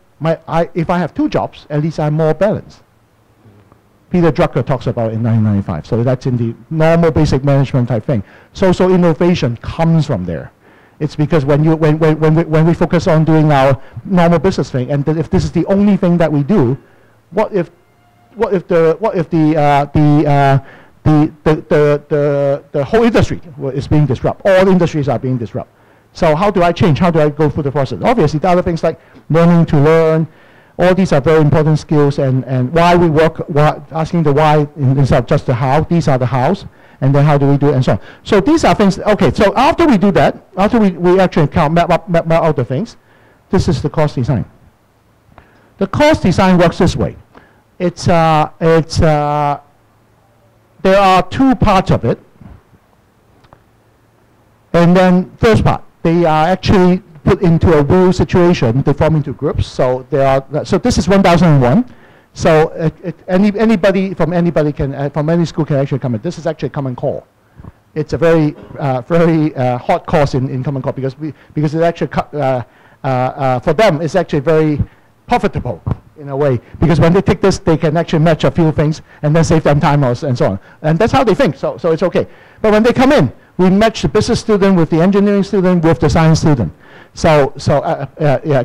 if I have two jobs, at least I'm more balanced. Peter Drucker talks about it in 1995. So that's in the normal basic management type thing. Social innovation comes from there. It's because when we focus on doing our normal business thing, and if this is the only thing that we do, what if the whole industry is being disrupted? All industries are being disrupted. So how do I change? How do I go through the process? Obviously, the other things like learning to learn, all these are very important skills, and why we work, asking the why instead of just the how. These are the hows, and then how do we do it, and so on. So these are things. Okay, so after we do that, after we actually map out the things, this is the course design. The course design works this way. There are two parts of it, and then first part, they are actually put into a real situation. They form into groups. So this is 1001. So anybody from any school can actually come in. This is actually a common core. It's a very hot course in common core because it actually for them it's actually very profitable in a way, because when they take this, they can actually match a few things and then save them time and so on. And that's how they think. So it's okay. But when they come in, we match the business student with the engineering student with the science student. So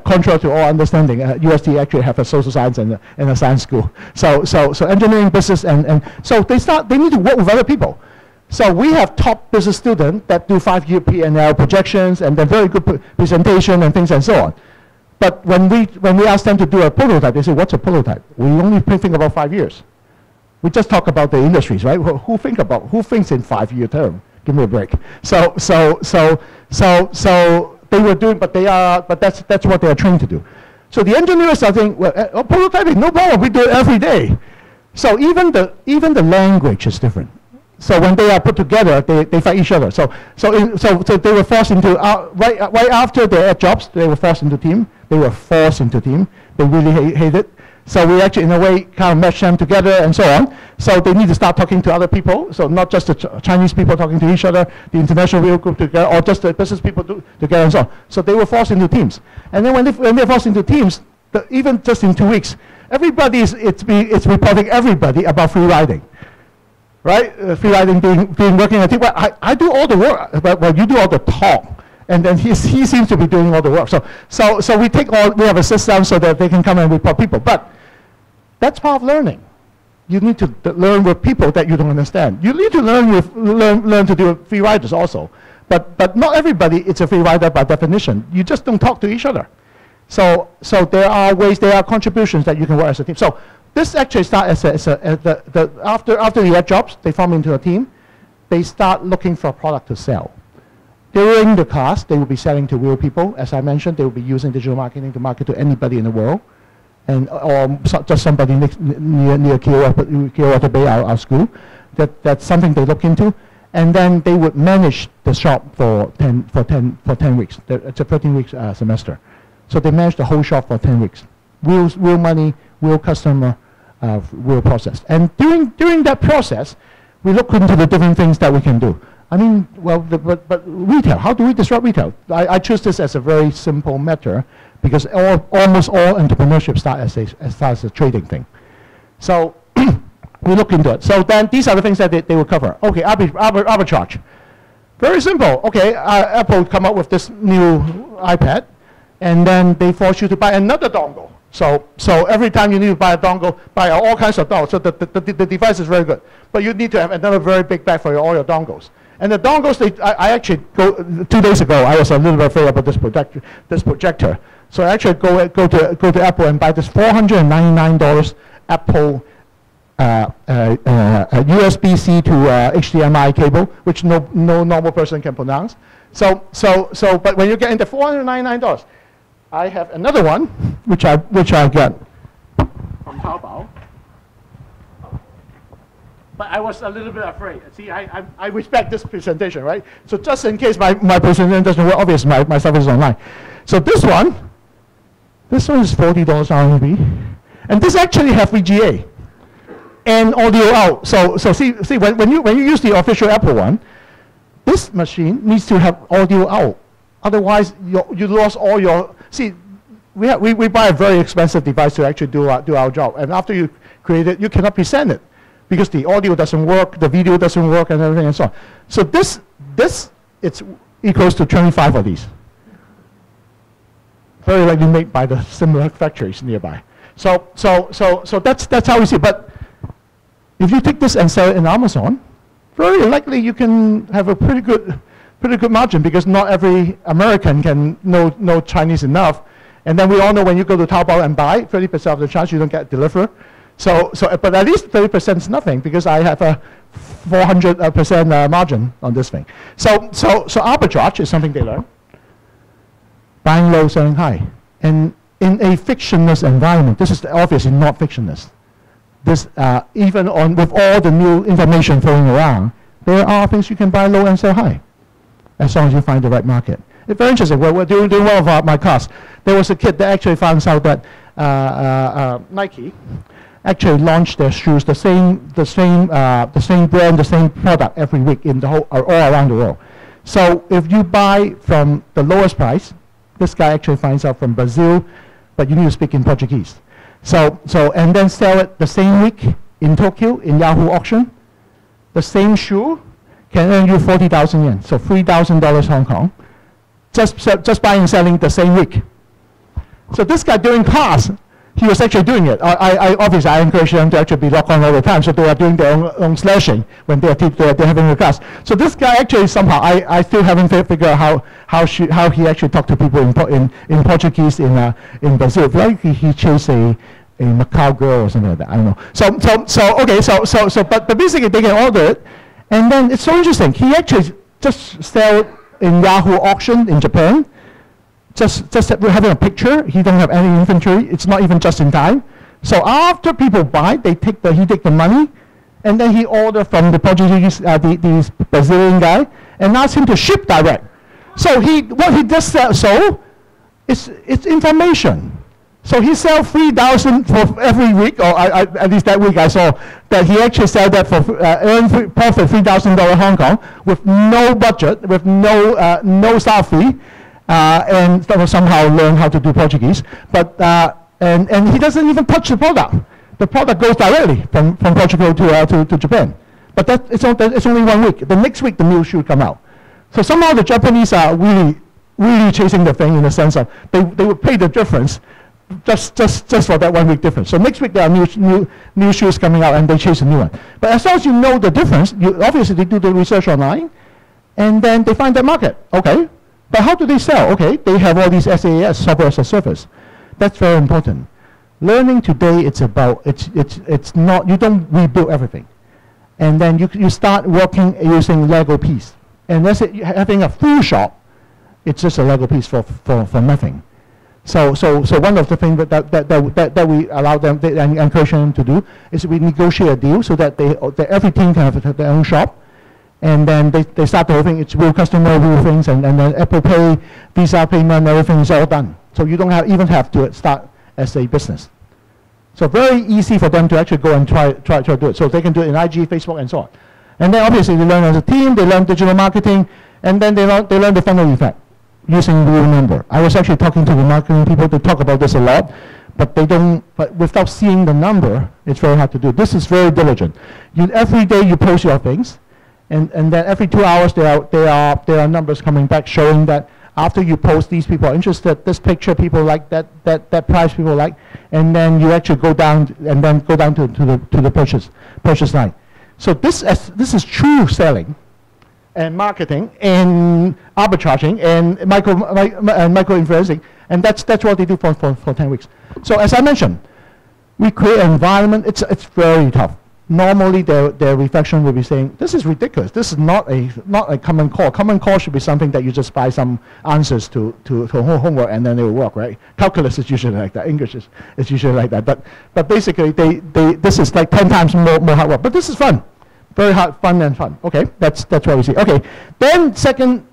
contrary to all understanding, UST actually have a social science and a science school. So engineering, business, and so they need to work with other people. So we have top business students that do 5-year P&L projections and then very good presentation and things and so on. But when we ask them to do a prototype, they say, "What's a prototype?" We only think about 5 years. We just talk about the industries, right? Who thinks in 5-year term? Give me a break. So they were doing, but that's what they are trained to do. So the engineers are saying, well, prototyping, no problem, we do it every day. So even the language is different. So when they are put together, they fight each other. So they were forced into right after their jobs, they were forced into team. They were forced into team. They really hate it. So we actually, in a way, kind of mesh them together and so on. So they need to start talking to other people. So not just the Chinese people talking to each other, the international real group together, or just the business people together and so on. So they were forced into teams. And then when they're forced into teams, even just in 2 weeks, everybody it's reporting everybody about free riding. Right? Free riding being working a team. Well, I do all the work, but you do all the talk. And then he seems to be doing all the work. So we have a system so that they can come and report people. But that's part of learning. You need to learn with people that you don't understand. You need to learn to do with free riders also. But not everybody is a free rider by definition. You just don't talk to each other. So there are ways, there are contributions that you can work as a team. So this actually starts after the jobs, they form into a team. They start looking for a product to sell. During the class, they will be selling to real people. As I mentioned, they will be using digital marketing to market to anybody in the world. and or just somebody near Clearwater Bay, our school. That's something they look into, and then they would manage the shop for 10 weeks. It's a 13-week semester, so they manage the whole shop for 10 weeks. Real money, real customer, real process. And during that process, we look into the different things that we can do. I mean, well, but retail, how do we disrupt retail? I choose this as a very simple matter because almost all entrepreneurship starts as a trading thing. So we look into it. So then these are the things that they will cover. Okay, arbitrage. Very simple. Okay, Apple come up with this new iPad, and then they force you to buy another dongle. So every time you need to buy a dongle, buy all kinds of dongles. So the device is very good. But you need to have another very big bag for all your dongles. And the dongles, I actually 2 days ago, I was a little bit afraid about this projector. So I actually go to Apple and buy this $499 Apple USB-C to HDMI cable, which no normal person can pronounce. But when you get into $499, I have another one, which I got from Taobao. But I was a little bit afraid. See, I respect this presentation, right? So just in case my presentation doesn't work, obviously my stuff is online. So this one is $40 RMB, and this actually have VGA and audio out. So see when you use the official Apple one, this machine needs to have audio out. Otherwise, you lost all your. See, we buy a very expensive device to actually do our job, and after you create it, you cannot present it because the audio doesn't work, the video doesn't work, and everything and so on. So this it's equals to 25 of these. Very likely made by the similar factories nearby. So that's how we see it. But if you take this and sell it in Amazon, very likely you can have a pretty good margin because not every American can know Chinese enough. And then we all know when you go to Taobao and buy, 30% of the charge you don't get delivered. But at least 30% is nothing because I have a 400% margin on this thing. So arbitrage is something they learn. Buying low, selling high. And in a fictionless environment, this is obviously not fictionless. This, even with all the new information flowing around, there are things you can buy low and sell high, as long as you find the right market. It's very interesting. We're doing one of my class. There was a kid that actually found out that Nike actually launched their shoes, the same brand, the same product every week in the whole, all around the world. So if you buy from the lowest price, this guy actually finds out from Brazil, but you need to speak in Portuguese. And then sell it the same week in Tokyo in Yahoo auction. The same shoe can earn you 40,000 yen, so $3,000 Hong Kong, just buying and selling the same week. So this guy during class, he was actually doing it. Obviously, I encourage them to actually be locked on all the time, so they are doing their own slashing when they're having a class. So this guy actually somehow, I still haven't figured out how he actually talked to people in Portuguese in Brazil. Like he chased a Macau girl or something like that. I don't know. But basically they can order it, and then it's so interesting. He actually just sell it in Yahoo auction in Japan. Just having a picture, he don't have any inventory. It's not even just in time. So after people buy, he take the money, and then he order from the Portuguese, this Brazilian guy, and ask him to ship direct. So what he just sold, it's information. So he sell 3,000 for every week, or at least that week I saw that he actually sell that for earn profit $3,000 Hong Kong with no budget, with no staff fee. And somehow learn how to do Portuguese, but and he doesn't even touch the product. The product goes directly from Portugal to Japan. But it's only 1 week. The next week the new shoe come out. So somehow the Japanese are really chasing the thing in the sense of they would pay the difference just for that 1 week difference. So next week there are new shoes coming out and they chase a new one. But as long as you know the difference, obviously they do the research online, and then they find that market. Okay. But how do they sell? Okay, they have all these SaaS, software as a service. That's very important. Learning today, it's not, you don't rebuild everything. And then you start working using Lego piece. And that's it, having a full shop, it's just a Lego piece for nothing. So one of the things that we allow them and encourage them to do is we negotiate a deal so that every team can have their own shop, and then they start the whole thing. It's real customer, real things, and then Apple Pay, Visa payment, everything is all done. So you don't even have to start as a business. So very easy for them to actually go and try to do it. So they can do it in IG, Facebook, and so on. And then obviously they learn as a team, they learn digital marketing, and then they learn the funnel effect using real number. I was actually talking to the marketing people to talk about this a lot, but they don't. But without seeing the number, it's very hard to do. This is very diligent. Every day you post your things, and then every 2 hours there are numbers coming back showing that after you post, these people are interested. This picture people like, that price people like, and then you actually go down to the purchase line. So this is true selling, and marketing, and arbitraging, and micro-influencing, and that's what they do for 10 weeks. So as I mentioned, we create an environment. It's very tough. Normally, their reflection will be saying, "This is ridiculous. This is not a common core. Common core should be something that you just buy some answers to homework and then it will work, right? Calculus is usually like that. English is usually like that. But basically, this is like 10 times more hard work. But this is fun, very hard, fun and fun. Okay, that's what we see. Okay, then second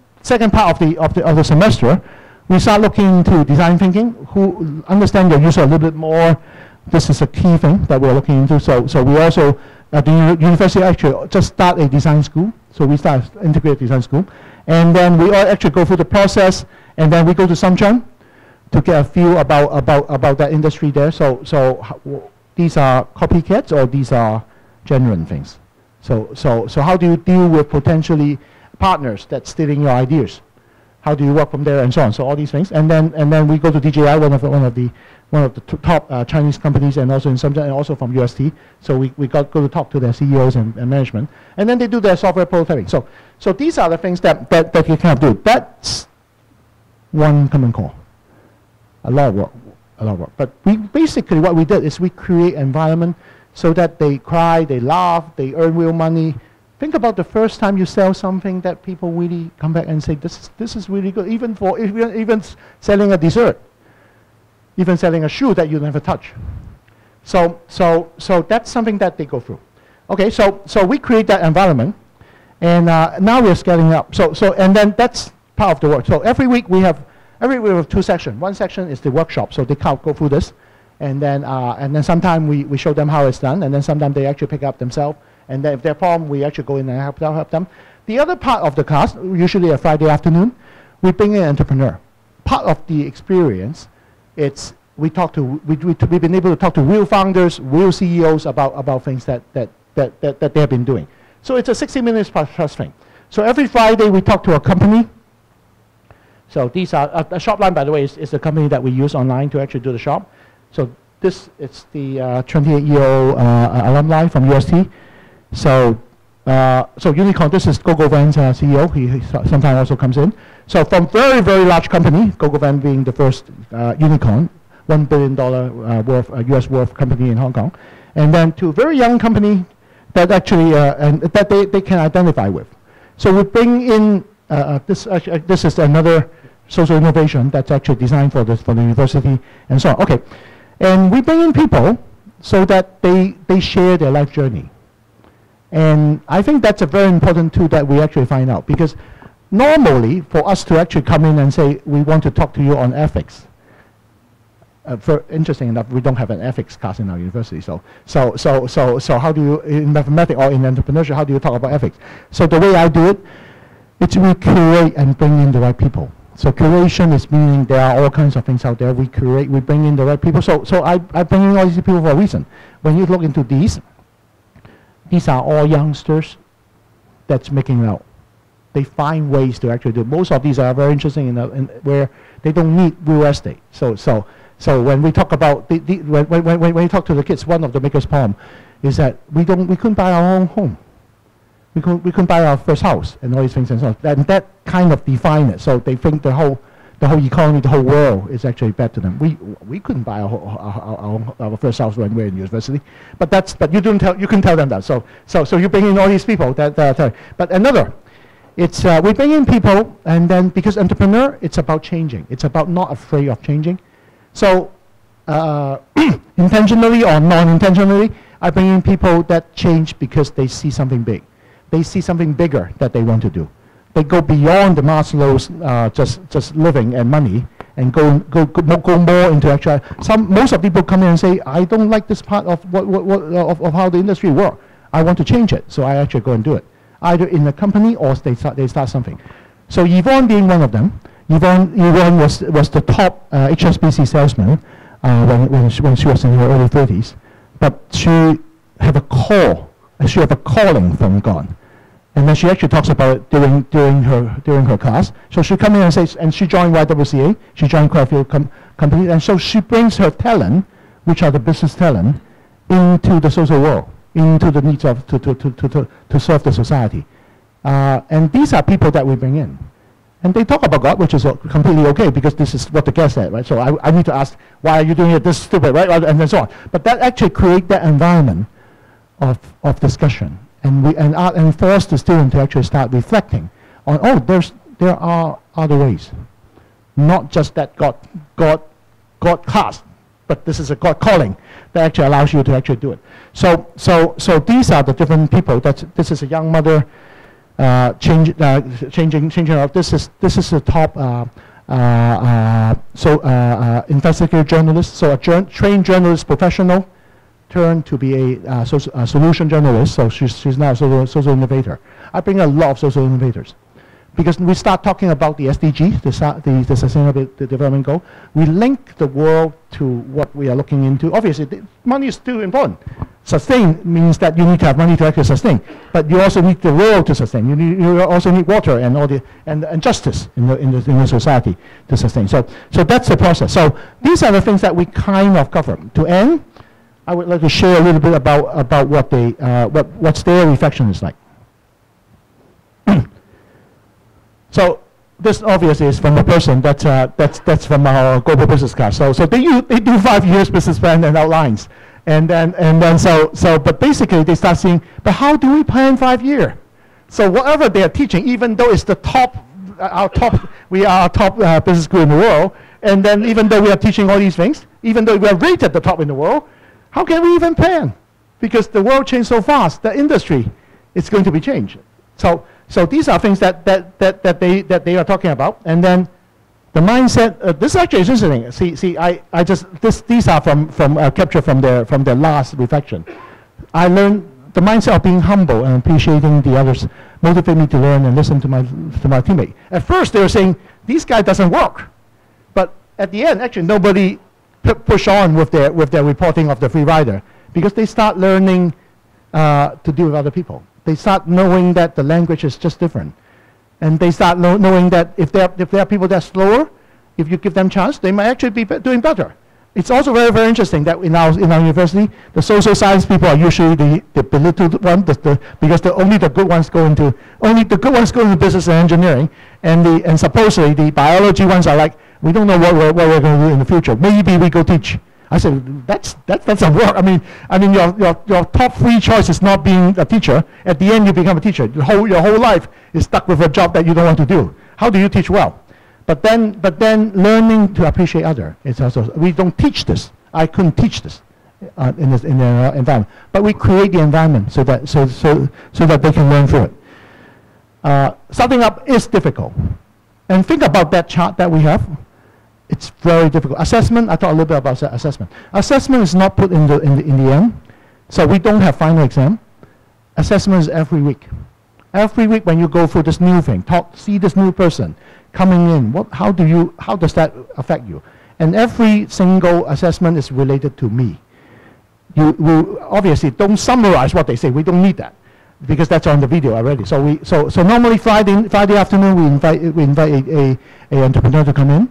part of the semester, we start looking into design thinking. Who understand your user a little bit more. This is a key thing that we're looking into. So we also, at the university, actually just start a design school. So we start integrated design school. And then we all actually go through the process, and then we go to Cheung to get a feel about that industry there. So these are copycats or these are genuine things. So how do you deal with potentially partners that's stealing your ideas? How do you work from there and so on? So all these things. And then we go to DJI, one of the top Chinese companies, and also in some, and also from UST. So we go to talk to their CEOs and management, and then they do their software prototyping. So these are the things that you can do. That's one common core. A lot of work. But basically what we did is we create environment so that they cry, they laugh, they earn real money. Think about the first time you sell something that people really come back and say, this is really good, even selling a dessert. Even selling a shoe that you never touch. So that's something that they go through. Okay, so we create that environment, and now we're scaling up. And then that's part of the work. So every week we have 2 sections. One section is the workshop, so they can't go through this, and then sometimes we show them how it's done, and then sometimes they actually pick up themselves, and then if they're problem, we actually go in and help them. The other part of the class, usually a Friday afternoon, we bring in an entrepreneur. Part of the experience. We've been able to talk to real founders, real CEOs about things that they have been doing. So it's a 60 minutes plus thing. So every Friday we talk to a company. So these are a Shopline, by the way, is the company that we use online to actually do the shop. So this it's the 28-year-old alumni from UST. So Unicorn, this is GoGoVan's CEO. He sometimes also comes in. So from very, very large company, GoGoVan being the first unicorn, $1 billion US worth company in Hong Kong, and then to a very young company that actually and that they can identify with. So we bring in this is another social innovation that's actually designed for the university and so on. Okay, and we bring in people so that they share their life journey. And I think that's a very important tool that we actually find out, because normally for us to actually come in and say we want to talk to you on ethics, interesting enough, we don't have an ethics class in our university. So how do you, in mathematics or in entrepreneurship, how do you talk about ethics? So the way I do it, it's we curate and bring in the right people. So curation is meaning there are all kinds of things out there. We curate, we bring in the right people. So I bring in all these people for a reason. When you look into these are all youngsters that's making out. They find ways to actually do. Most of these are very interesting in where they don't need real estate. So when we talk about when we talk to the kids, one of the biggest problem is that we couldn't buy our own home. We couldn't buy our first house and all these things and so on. And that kind of define it. So they think the whole economy, the whole world is actually bad to them. We couldn't buy our first house when we were in university. But you can tell them that. So you bring in all these people but another, it's we bring in people, and then because entrepreneur, it's about changing. It's about not afraid of changing. So intentionally or non-intentionally, I bring in people that change because they see something big. They see something bigger that they want to do. They go beyond the Maslow's just living and money, and go more into actual. Most of people come in and say, I don't like this part of of how the industry works. I want to change it, so I actually go and do it, either in the company or they start something. So Yvonne being one of them. Yvonne was the top HSBC salesman when she was in her early 30s, but she had a call. She had a calling from God. And then she actually talks about it during her class. So she come in and says, and she joined YWCA. She joined quite a few companies, and so she brings her talent, which are the business talent, into the social world, into the needs of to serve the society. And these are people that we bring in, and they talk about God, which is completely okay because this is what the guest said, right? So I need to ask, why are you doing it this stupid, right? And then so on. But that actually create that environment of discussion. And force the student to actually start reflecting on, there are other ways, not just that God cast, but this is a God calling that actually allows you to actually do it. So these are the different people. This is a young mother changing. This is a top investigative journalist. So a trained journalist professional turned to be a solution journalist, so she's now a social innovator. I bring a lot of social innovators because we start talking about the SDG, the Sustainable Development Goal. We link the world to what we are looking into. Obviously, money is still important. Sustain means that you need to have money to actually sustain, but you also need the world to sustain. You also need water and all and justice in the society to sustain. So that's the process. So these are the things that we kind of cover. To end, I would like to share a little bit about what's their reflection is like. So this obviously is from a person that's from our global business class. So they do 5 years business plan and outlines, and then but basically they start seeing, but how do we plan 5 years? So whatever they are teaching, even though it's the top, we are our top business school in the world, and then even though we are teaching all these things, even though we are rated the top in the world, how can we even plan? Because the world changed so fast, the industry is going to be changed. So these are things that they are talking about, and then the mindset. This actually is interesting. These are from captured from their last reflection. I learned the mindset of being humble and appreciating the others motivate me to learn and listen to my teammate. At first they were saying this guy doesn't work, but at the end actually nobody push on with their reporting of the free rider because they start learning to deal with other people. They start knowing that the language is just different, and they start knowing that if there are people that are slower, if you give them chance, they might actually be doing better. It's also very, very interesting that in our university, the social science people are usually the belittled one, because only the good ones go into business and engineering, and supposedly the biology ones are like, we don't know what we're going to do in the future. Maybe we go teach. I said, that's a work. I mean, your top 3 choice is not being a teacher. At the end, you become a teacher. Your whole life is stuck with a job that you don't want to do. How do you teach well? But then learning to appreciate other. It's also, we don't teach this. I couldn't teach this in the environment. But we create the environment so that they can learn through it. Starting up is difficult. And think about that chart that we have. It's very difficult. Assessment, I talked a little bit about assessment. Assessment is not put in the end, so we don't have final exam. Assessment is every week. Every week when you go through this new thing, see this new person coming in, how does that affect you? And every single assessment is related to me. You obviously don't summarize what they say. We don't need that because that's on the video already. So normally Friday afternoon we invite a entrepreneur to come in.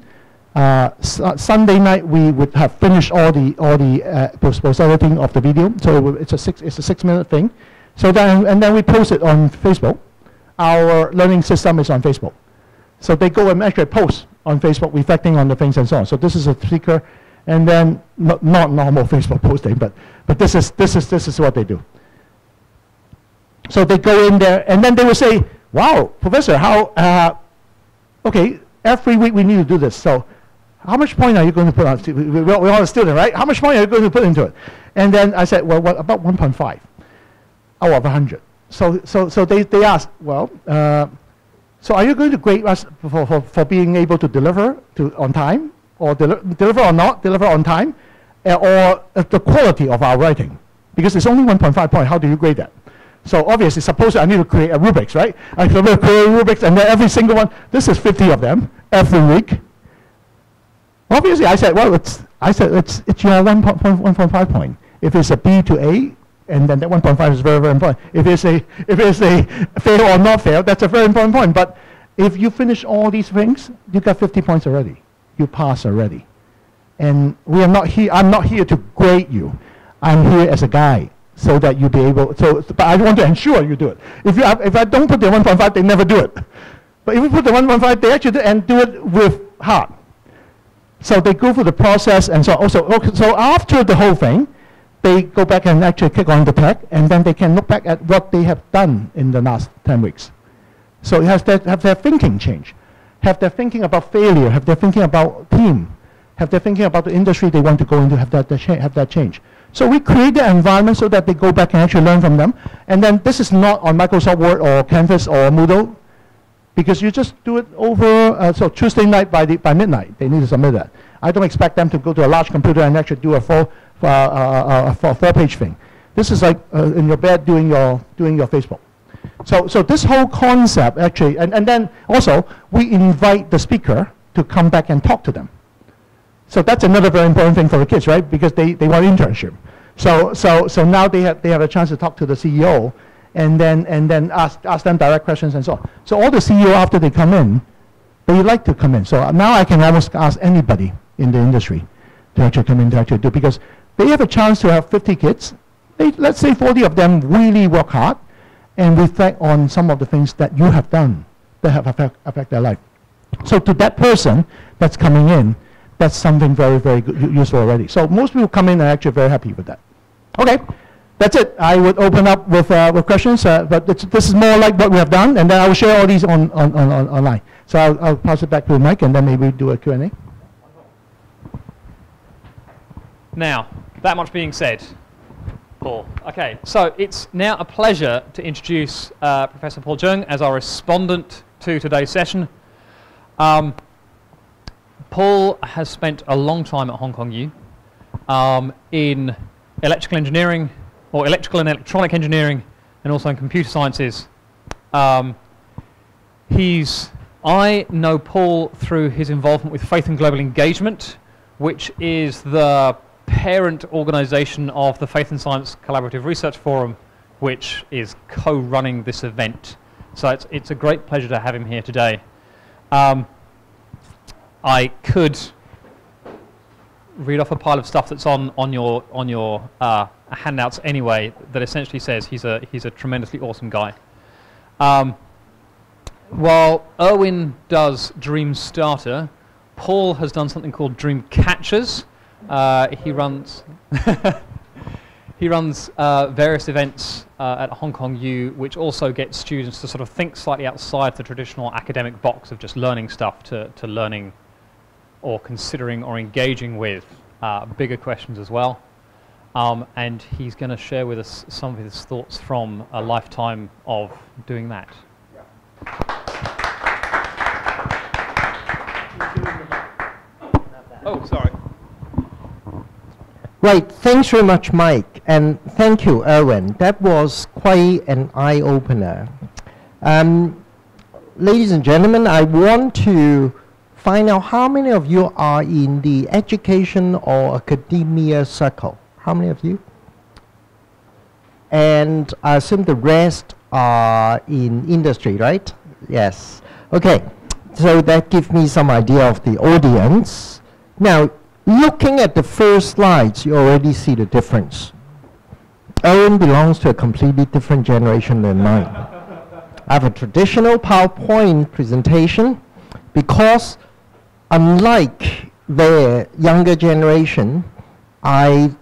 Sunday night we would have finished all the post-editing of the video, so it's a 6-minute thing. So then we post it on Facebook. Our learning system is on Facebook, so they go and actually post on Facebook, reflecting on the things and so on. So this is a speaker, and then not normal Facebook posting, but this is what they do. So they go in there, and then they will say, "Wow, Professor, how? Okay, every week we need to do this." So how much point are you going to put on? We're all a student, right? How much point are you going to put into it? And then I said, well, what about 1.5 out of 100? So they asked, well, so are you going to grade us for being able to deliver on time, or deliver or not, deliver on time, or the quality of our writing? Because it's only 1.5 point. How do you grade that? So obviously, suppose I need to create a rubrics, right? I can create rubrics, and then every single one. This is 50 of them every week. Obviously, I said, well, it's your 1.5 point. If it's a B to A, and then that 1.5 is very, very important. If it's a fail or not fail, that's a very important point. But if you finish all these things, you got 50 points already. You pass already. And we are not here. I'm not here to grade you. I'm here as a guide, so that you be able. But I want to ensure you do it. If I don't put the 1.5, they never do it. But if we put the 1.5, they actually do, and do it with heart. So they go through the process, and so after the whole thing, they go back and actually click on the tag, and then they can look back at what they have done in the last 10 weeks. So it has have their thinking change, have their thinking about failure, have their thinking about team, have their thinking about the industry they want to go into, have that change. So we create the environment so that they go back and actually learn from them. And then this is not on Microsoft Word or Canvas or Moodle, because you just do it over, so Tuesday night by midnight, they need to submit that. I don't expect them to go to a large computer and actually do a four-page thing. This is like in your bed doing your Facebook. So this whole concept actually, and then also we invite the speaker to come back and talk to them. So that's another very important thing for the kids, right? Because they want internship. So now they have a chance to talk to the CEO, and then ask them direct questions and so on. So all the CEO, after they come in, they like to come in. So now I can almost ask anybody in the industry to actually come in to actually do, because they have a chance to have 50 kids. Let's say 40 of them really work hard and reflect on some of the things that you have done that have affect their life. So to that person that's coming in, that's something very, very good, useful already. So most people come in and are actually very happy with that. Okay, that's it. I would open up with questions, but this is more like what we have done, and then I will share all these online. So I'll pass it back to Mike, and then maybe do a Q&A. Now, that much being said, Paul. Okay, so it's now a pleasure to introduce Professor Paul Cheung as our respondent to today's session. Paul has spent a long time at Hong Kong U in electrical engineering, or electrical and electronic engineering, and also in computer sciences. I know Paul through his involvement with Faith and Global Engagement, which is the parent organization of the Faith and Science Collaborative Research Forum, which is co-running this event. So it's a great pleasure to have him here today. I could read off a pile of stuff that's on your handouts anyway, that essentially says he's a tremendously awesome guy. While Erwin does Dream Starter, Paul has done something called Dream Catchers. He runs various events at Hong Kong U, which also get students to sort of think slightly outside the traditional academic box of just learning stuff to learning or considering or engaging with bigger questions as well. And he's going to share with us some of his thoughts from a lifetime of doing that. Oh, sorry. Right, thanks very much, Mike, and thank you, Erwin. That was quite an eye-opener. Ladies and gentlemen, I want to find out how many of you are in the education or academia circle. How many of you? And I assume the rest are in industry, right? Yes. Okay, so that gives me some idea of the audience. Now, looking at the first slides, you already see the difference. Erwin belongs to a completely different generation than mine. I have a traditional PowerPoint presentation because unlike the younger generation, I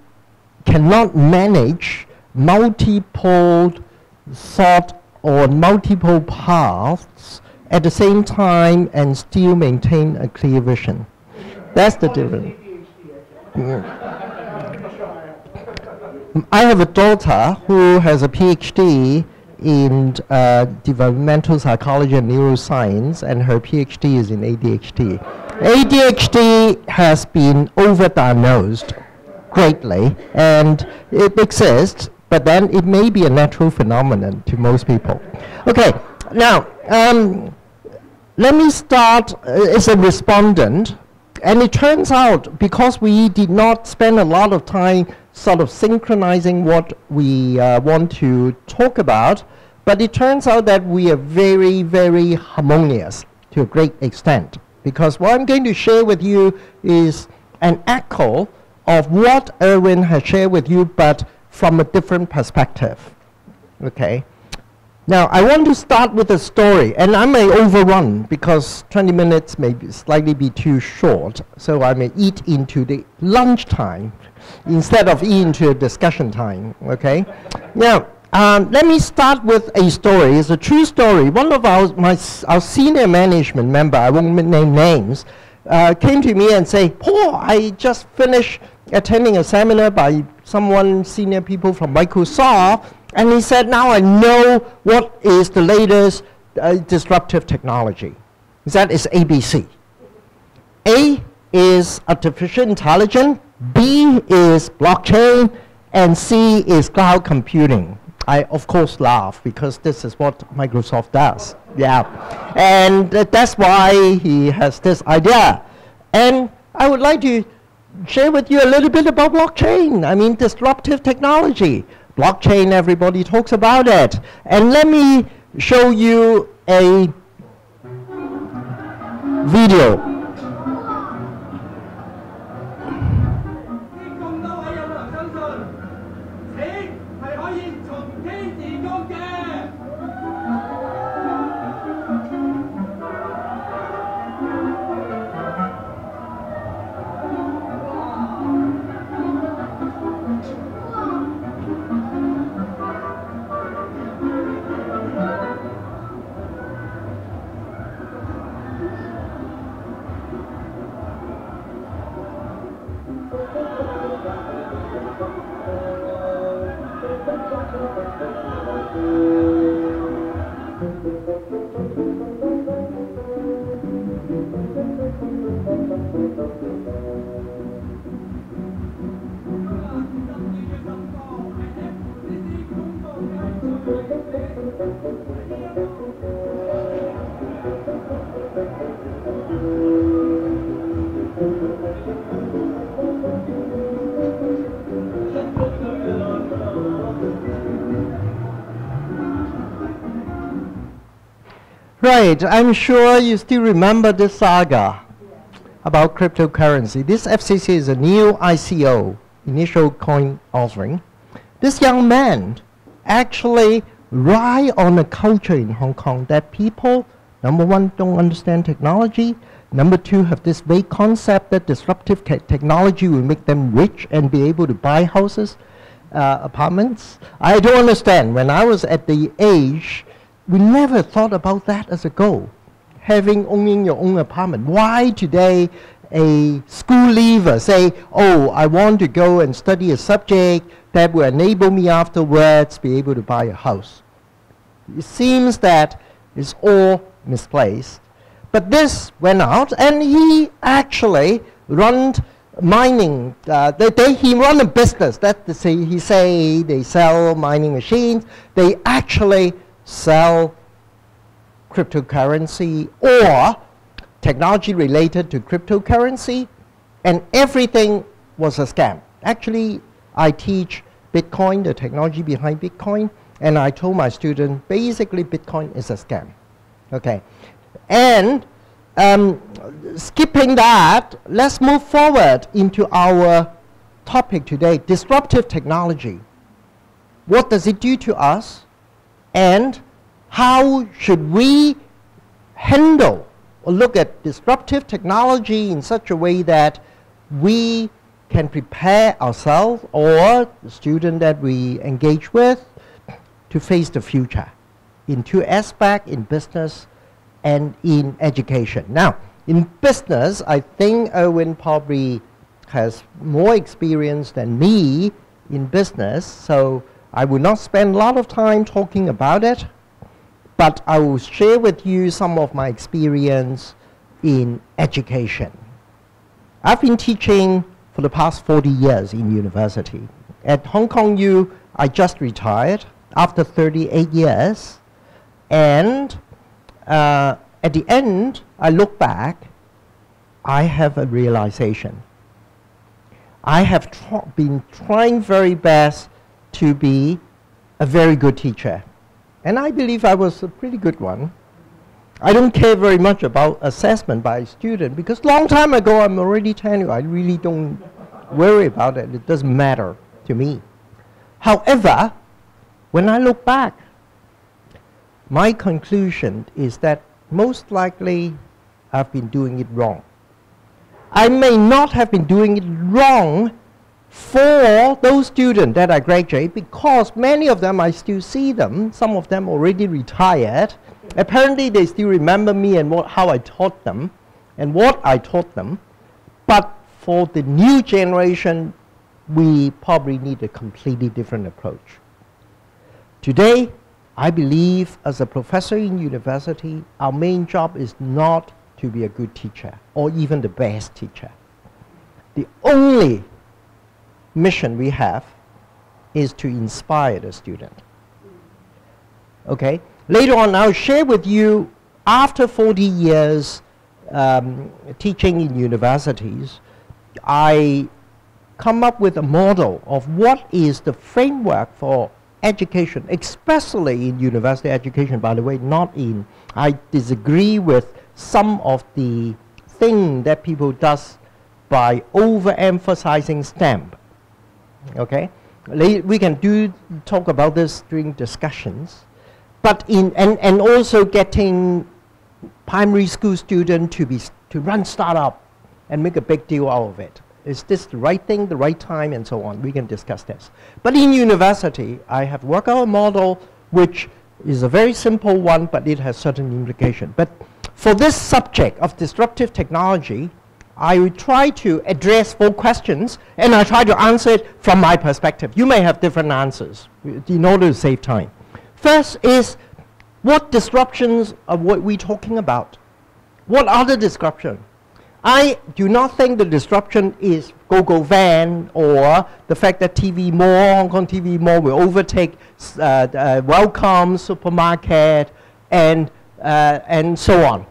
cannot manage multiple thought or multiple paths at the same time and still maintain a clear vision. That's the difference. I have a daughter who has a PhD in developmental psychology and neuroscience, and her PhD is in ADHD. ADHD has been overdiagnosed greatly, and it exists, but then it may be a natural phenomenon to most people. Okay, now, let me start as a respondent. And it turns out, because we did not spend a lot of time sort of synchronizing what we want to talk about, but it turns out that we are very, very harmonious to a great extent. Because what I'm going to share with you is an echo of what Erwin has shared with you, but from a different perspective. Okay? Now, I want to start with a story, and I may overrun because 20 minutes may slightly be too short, so I may eat into the lunch time instead of eat into a discussion time, okay? Now, let me start with a story. It's a true story. One of our senior management member, I won't name names, came to me and say, Paul, I just finished attending a seminar by someone, senior people from Microsoft, and he said, now I know what is the latest disruptive technology. He said it's ABC. A is artificial intelligence, B is blockchain, and C is cloud computing. I, of course, laugh because this is what Microsoft does. Yeah. And that's why he has this idea. And I would like to share with you a little bit about blockchain. I mean, disruptive technology. Blockchain, everybody talks about it. And let me show you a video. Right, I'm sure you still remember this saga about cryptocurrency. This FCC is a new ICO, initial coin offering. This young man actually ride on a culture in Hong Kong that people, number one, don't understand technology. Number two, have this vague concept that disruptive technology will make them rich and be able to buy houses, apartments. I don't understand. When I was at the age, we never thought about that as a goal, owning your own apartment. Why today a school leaver say, oh, I want to go and study a subject that will enable me afterwards be able to buy a house? It seems that it's all misplaced. But this went out, and he actually run mining. He run a business. That he say they sell mining machines. They actually sell cryptocurrency or technology related to cryptocurrency, and everything was a scam. Actually, I teach Bitcoin, the technology behind Bitcoin, and I told my students basically Bitcoin is a scam. Okay, and skipping that, let's move forward into our topic today, disruptive technology. What does it do to us? And how should we handle or look at disruptive technology in such a way that we can prepare ourselves or the student that we engage with to face the future in two aspects, in business and in education. Now, In business, I think Erwin probably has more experience than me in business, so I will not spend a lot of time talking about it, but I will share with you some of my experience in education. I've been teaching for the past 40 years in university. At Hong Kong U, I just retired after 38 years, and at the end, I look back, I have a realization. I have been trying very best to be a very good teacher. And I believe I was a pretty good one. I don't care very much about assessment by a student because long time ago I'm already telling you I really don't worry about it. It doesn't matter to me. However, when I look back, my conclusion is that most likely I've been doing it wrong. I may not have been doing it wrong for those students that I graduate because many of them I still see them, some of them already retired. Apparently they still remember me and how I taught them and what I taught them. But for the new generation, we probably need a completely different approach. Today, I believe as a professor in university, our main job is not to be a good teacher or even the best teacher. The only mission we have is to inspire the student. Okay? Later on, I'll share with you, after 40 years teaching in universities, I come up with a model of what is the framework for education, especially in university education, by the way, not in, I disagree with some of the thing that people does by overemphasizing STEM. Okay? We can talk about this during discussions. But and also getting primary school students to run startup and make a big deal out of it. Is this the right thing, the right time, and so on? We can discuss this. But in university, I have worked out a model which is a very simple one, but it has certain implications. But for this subject of disruptive technology, I will try to address 4 questions, and I try to answer it from my perspective. You may have different answers in order to save time. First is, what disruptions are what we talking about? What are the disruptions? I do not think the disruption is go-go van or the fact that TV Mall, Hong Kong TV Mall will overtake Welcome supermarket and so on.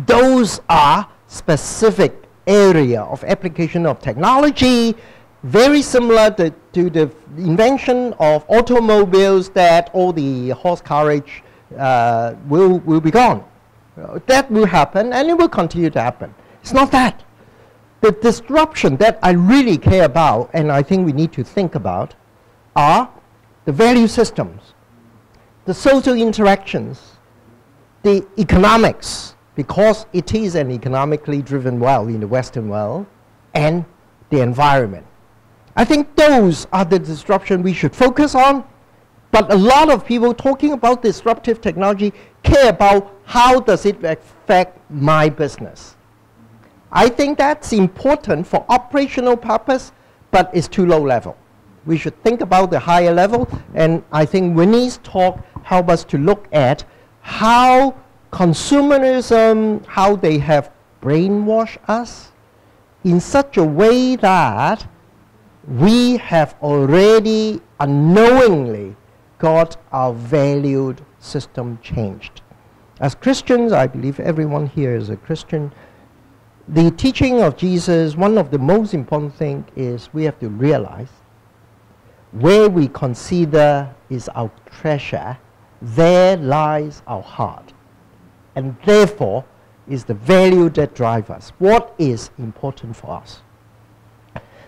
Those are specific area of application of technology, very similar to the invention of automobiles, that all the horse carriage will be gone. That will happen, and it will continue to happen. It's not that. The disruption that I really care about, and I think we need to think about, are the value systems, the social interactions, the economics, because it is an economically driven world in the Western world, and the environment. I think those are the disruption we should focus on, but a lot of people talking about disruptive technology care about how does it affect my business. I think that's important for operational purpose, but it's too low level. We should think about the higher level, and I think Winnie's talk help us to look at how consumerism, how they have brainwashed us in such a way that we have already unknowingly got our valued system changed. As Christians, I believe everyone here is a Christian. The teaching of Jesus, one of the most important things is we have to realize where we consider is our treasure, there lies our heart. And therefore, is the value that drives us. What is important for us?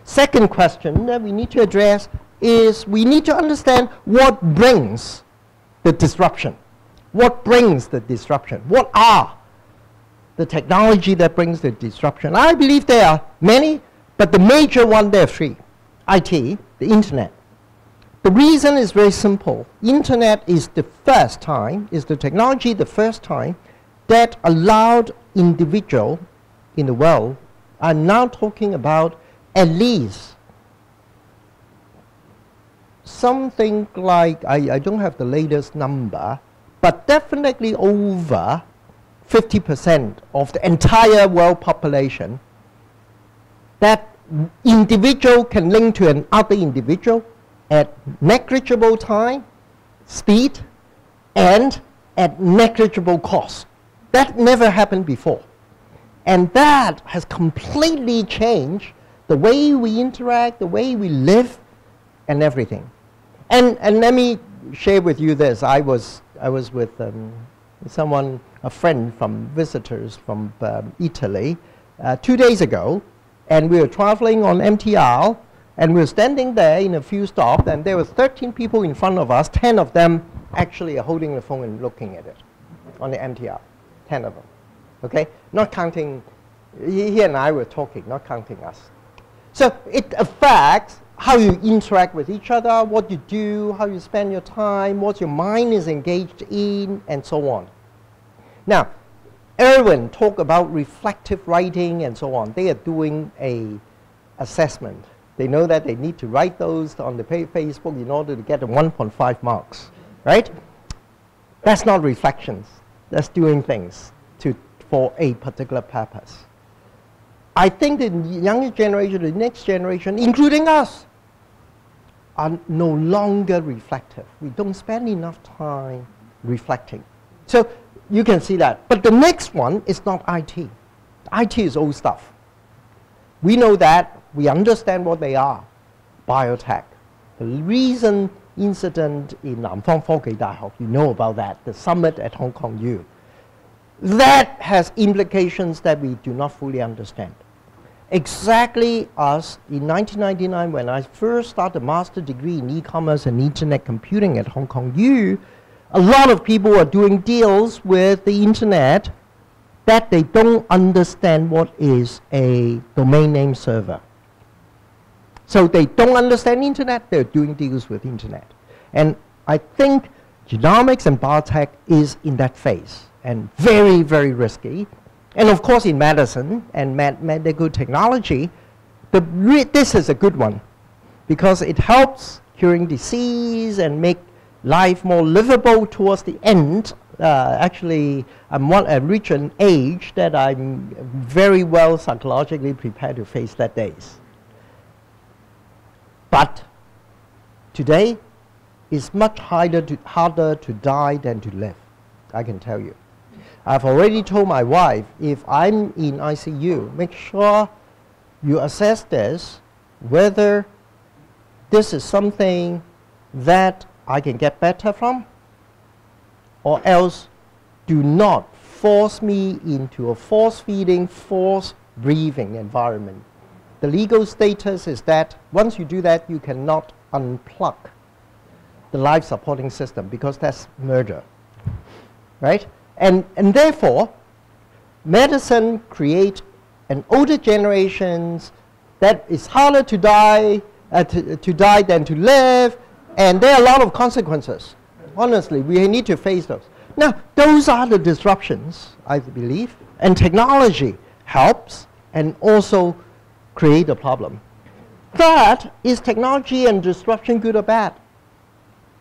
Second question that we need to address is we need to understand what brings the disruption. What brings the disruption? What are the technology that brings the disruption? I believe there are many, but the major one, there are 3. IT, the internet. The reason is very simple. Internet is the first time, is the technology the first time that allowed individual in the world are now talking about at least something like, I don't have the latest number, but definitely over 50% of the entire world population, that individual can link to another individual at negligible time, speed, and at negligible cost. That never happened before. And that has completely changed the way we interact, the way we live, and everything. And let me share with you this. I was with someone, a friend from visitors from Italy 2 days ago, and we were traveling on MTR, and we were standing there in a few stops, and there were 13 people in front of us. 10 of them actually are holding the phone and looking at it on the MTR. 10 of them, okay? Not counting, he and I were talking, not counting us. So it affects how you interact with each other, what you do, how you spend your time, what your mind is engaged in, and so on. Now, Erwin talked about reflective writing and so on. They are doing an assessment. They know that they need to write those on the Facebook in order to get the 1.5 marks, right? That's not reflections. That's doing things for a particular purpose. I think the younger generation, the next generation, including us, are no longer reflective. We don't spend enough time reflecting. So you can see that. But the next one is not IT. IT is old stuff. We know that. We understand what they are. Biotech. The recent incident in Nanfang Foke Daihok, you know about that, the summit at Hong Kong U. That has implications that we do not fully understand. Exactly as in 1999 when I first started a master's degree in e-commerce and internet computing at Hong Kong U, a lot of people are doing deals with the internet that they don't understand what is a domain name server. So they don't understand internet, they're doing deals with internet. And I think genomics and biotech is in that phase and very, very risky. And of course in medicine and medical technology, this is a good one because it helps curing disease and make life more livable towards the end. Actually, I reach an age that I'm very well psychologically prepared to face that days. But today, it's much harder to die than to live, I can tell you. I've already told my wife, if I'm in ICU, make sure you assess this, whether this is something that I can get better from, or else do not force me into a force-feeding, force-breathing environment. The legal status is that once you do that, you cannot unplug the life supporting system because that's murder, right? And therefore, medicine creates an older generations that is harder to die than to live, and there are a lot of consequences. Honestly, we need to face those. Now, those are the disruptions, I believe, and technology helps and also create a problem. But is technology and disruption good or bad?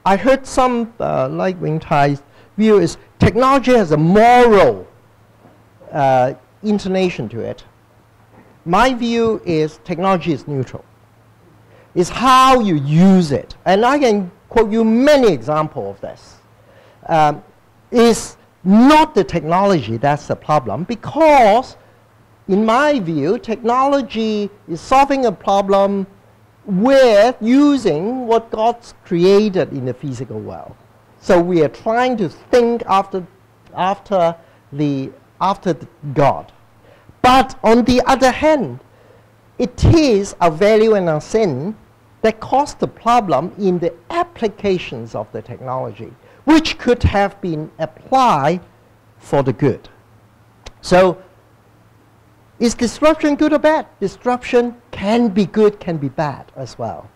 I heard some, like Wing Tai's view is technology has a moral intonation to it. My view is technology is neutral. It's how you use it. And I can quote you many examples of this. It's not the technology that's the problem because in my view, technology is solving a problem with using what God's created in the physical world. So we are trying to think after God. But on the other hand, it is our value and our sin that cause the problem in the applications of the technology, which could have been applied for the good. So is disruption good or bad? Disruption can be good, can be bad as well.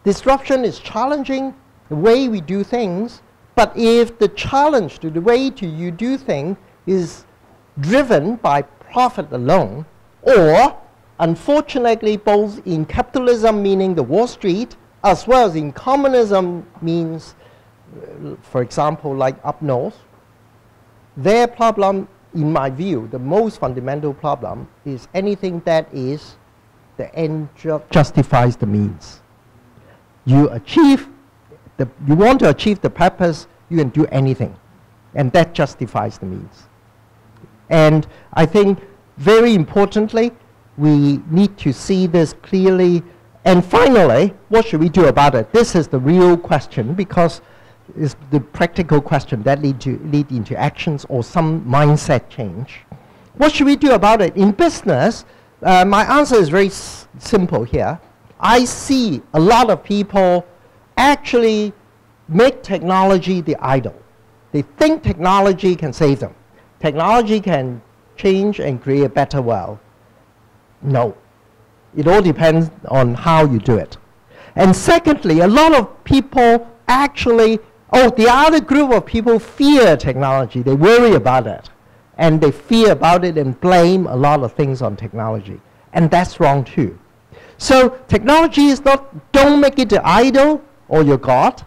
Disruption is challenging the way we do things, but if the challenge to the way you do things is driven by profit alone, or unfortunately both in capitalism, meaning the Wall Street, as well as in communism, means, for example, like up north, their problem, in my view, the most fundamental problem is anything that is the end justifies the means. You want to achieve the purpose, you can do anything, and that justifies the means. And I think very importantly, we need to see this clearly. And finally, what should we do about it? This is the real question, because it's the practical question that lead into actions or some mindset change. What should we do about it? In business, my answer is very simple here. I see a lot of people actually make technology the idol. They think technology can save them. Technology can change and create a better world. No. It all depends on how you do it. And secondly, a lot of people actually, the other group of people fear technology. They worry about it. And they fear about it and blame a lot of things on technology. And that's wrong too. So technology is not, don't make it the idol or your God,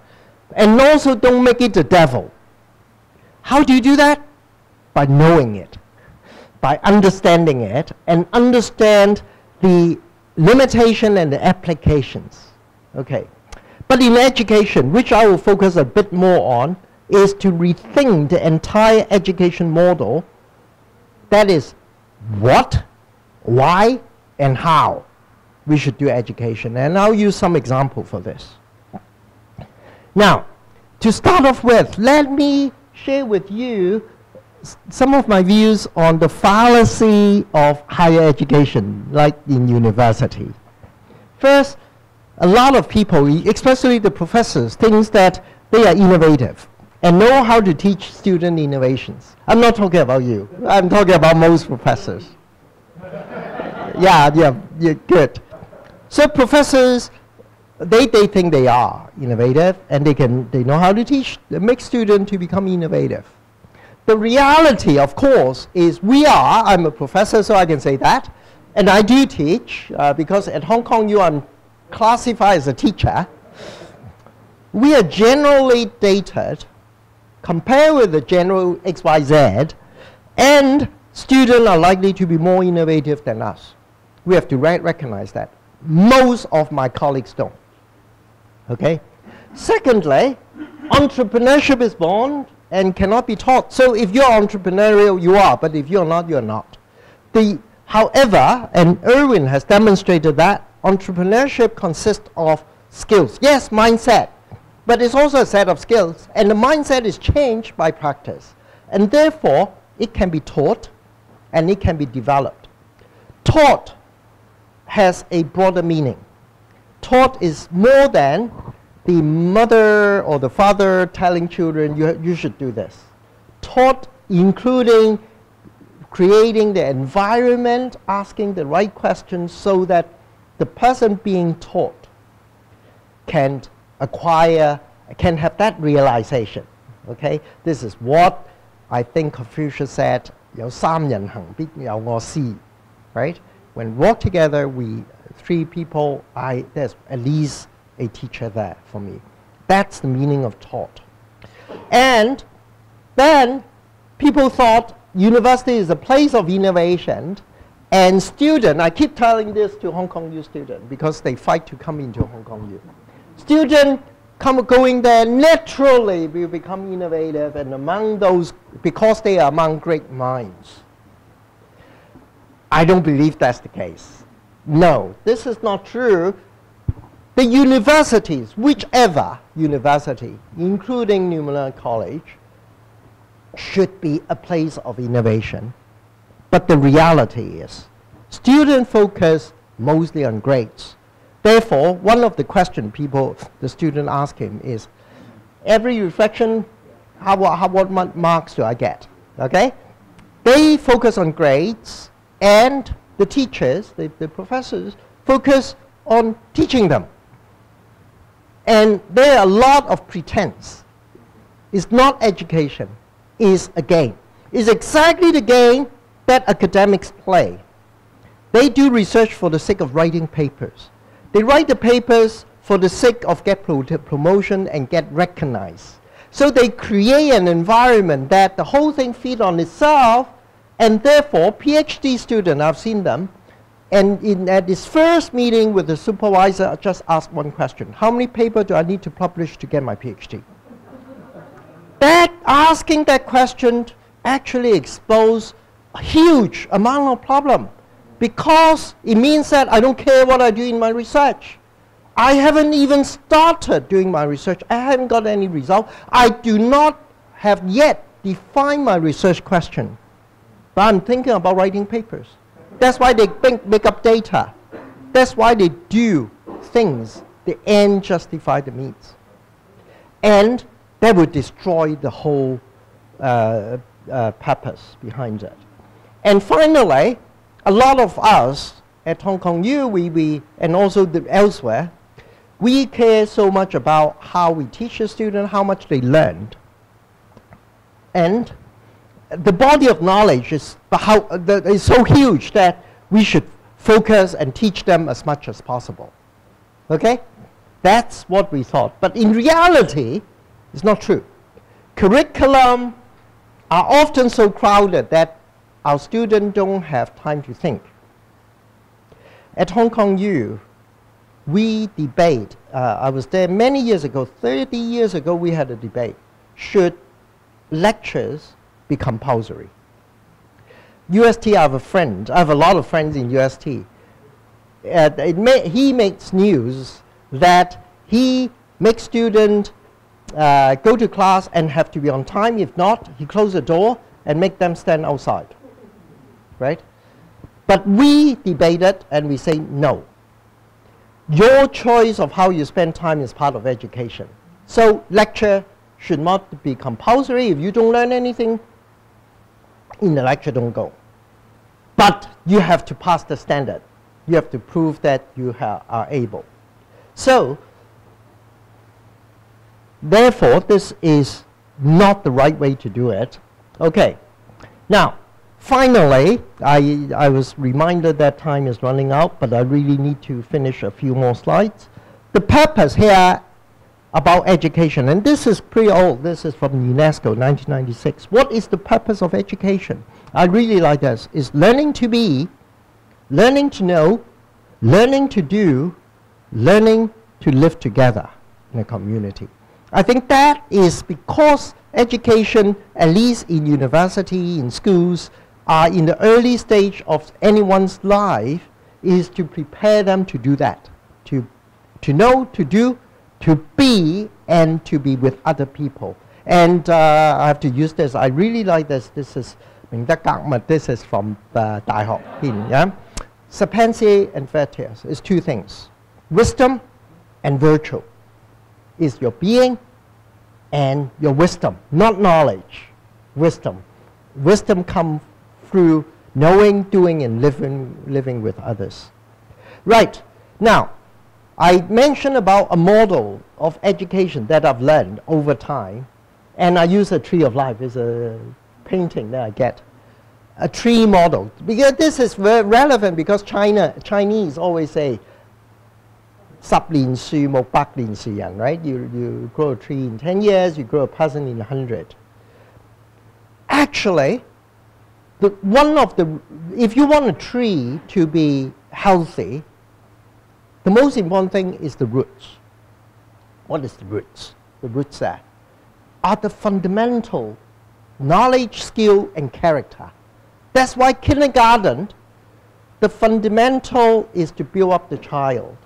and also don't make it the devil. How do you do that? By knowing it, by understanding it, and understand the limitation and the applications. Okay. But in education, which I will focus a bit more on, is to rethink the entire education model. That is what, why, and how we should do education. And I'll use some example for this. Now, to start off with, let me share with you some of my views on the fallacy of higher education, like in university. First, a lot of people, especially the professors, think that they are innovative and know how to teach student innovations. I'm not talking about you. I'm talking about most professors. yeah, good. So professors, they think they are innovative, and they know how to teach, make students to become innovative. The reality, of course, is I'm a professor, so I can say that, and I do teach, because at Hong Kong you are classified as a teacher. We are generally dated, compared with the general XYZ, and students are likely to be more innovative than us. We have to recognize that. Most of my colleagues don't. Okay? Secondly, entrepreneurship is born and cannot be taught. So if you're entrepreneurial, you are, but if you're not, you're not. However, and Erwin has demonstrated that, entrepreneurship consists of skills. Yes, mindset, but it's also a set of skills, and the mindset is changed by practice. And therefore, it can be taught, and it can be developed. Taught has a broader meaning. Taught is more than the mother or the father telling children, you should do this. Taught including creating the environment, asking the right questions so that the person being taught can acquire, can have that realization. Okay? This is what I think Confucius said, 有三人行，必有我師, right? When we work together, three people, there's at least a teacher there for me. That's the meaning of taught. And then people thought university is a place of innovation, and student, I keep telling this to Hong Kong U students because they fight to come into Hong Kong U. Student going there naturally will become innovative, and among those, because they are among great minds. I don't believe that's the case. No, this is not true. The universities, whichever university, including Newman College, should be a place of innovation. But the reality is, students focus mostly on grades. Therefore, one of the questions the student ask him is, every reflection, what marks do I get? Okay? They focus on grades, and the teachers, the professors, focus on teaching them. And there are a lot of pretense. It's not education. It's a game. It's exactly the game that academics play. They do research for the sake of writing papers. They write the papers for the sake of get promotion and get recognized. So they create an environment that the whole thing feeds on itself, and therefore PhD student, I've seen them, and at this first meeting with the supervisor, I just ask one question: how many papers do I need to publish to get my PhD? That asking that question actually exposes a huge amount of problem, because it means that I don't care what I do in my research. I haven't even started doing my research. I haven't got any result. I do not have yet defined my research question, but I'm thinking about writing papers. That's why they make up data. That's why they do things. The end justify the means. And that would destroy the whole purpose behind it. And finally, a lot of us at Hong Kong U, and also elsewhere, we care so much about how we teach the student, how much they learned. And the body of knowledge is so huge that we should focus and teach them as much as possible. Okay? That's what we thought. But in reality, it's not true. Curriculum are often so crowded that our students don't have time to think. At Hong Kong U, we debate. I was there many years ago, 30 years ago, we had a debate. Should lectures be compulsory? UST, I have a friend. I have a lot of friends in UST. He makes news that he makes students go to class and have to be on time. If not, he closes the door and make them stand outside. Right? But we debated and we say no. Your choice of how you spend time is part of education. So lecture should not be compulsory. If you don't learn anything in the lecture, don't go. But you have to pass the standard. You have to prove that you are able. So, therefore, this is not the right way to do it. Okay. Now, finally, I was reminded that time is running out, but I really need to finish a few more slides. The purpose here about education, and this is pretty old, this is from UNESCO, 1996. What is the purpose of education? I really like this. It's learning to be, learning to know, learning to do, learning to live together in a community. I think that is because education, at least in university, in schools, are in the early stage of anyone's life, is to prepare them to do that, to know, to do, to be, and to be with other people. And I have to use this. I really like this. This is this is from Đại học. Yeah? Sapientia and Virtus is two things. Wisdom and virtue is your being and your wisdom, not knowledge. Wisdom. Wisdom comes through knowing, doing, and living with others. Right. Now, I mentioned about a model of education that I've learned over time, and I use a tree of life. It's a painting that I get. A tree model. Because this is very relevant because Chinese always say, 10年樹木百年樹人, right? You grow a tree in 10 years, you grow a person in 100. Actually, if you want a tree to be healthy, the most important thing is the roots. What is the roots? The roots are the fundamental knowledge, skill, and character. That's why kindergarten, the fundamental is to build up the child.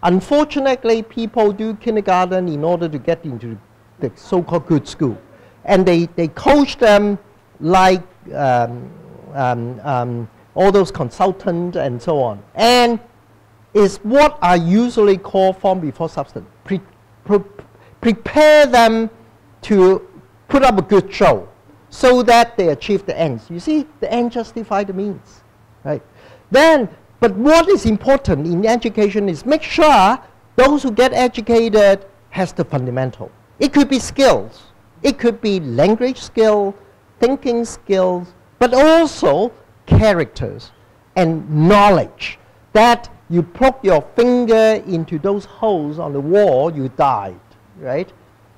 Unfortunately, people do kindergarten in order to get into the so-called good school. And they coach them like all those consultants and so on. And it's what I usually call form before substance. Prepare them to put up a good show so that they achieve the ends. You see, the end justify the means. Right? But what is important in education is make sure those who get educated has the fundamental. It could be skills. It could be language skill, thinking skills, but also characters and knowledge that you poke your finger into those holes on the wall, you died, right?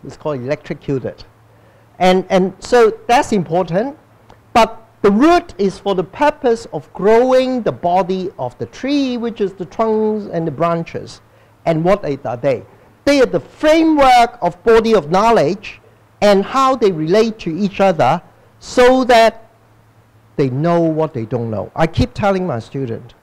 It's called electrocuted. And so that's important, but the root is for the purpose of growing the body of the tree, which is the trunks and the branches. And what are they? They are the framework of body of knowledge and how they relate to each other so that they know what they don't know. I keep telling my student,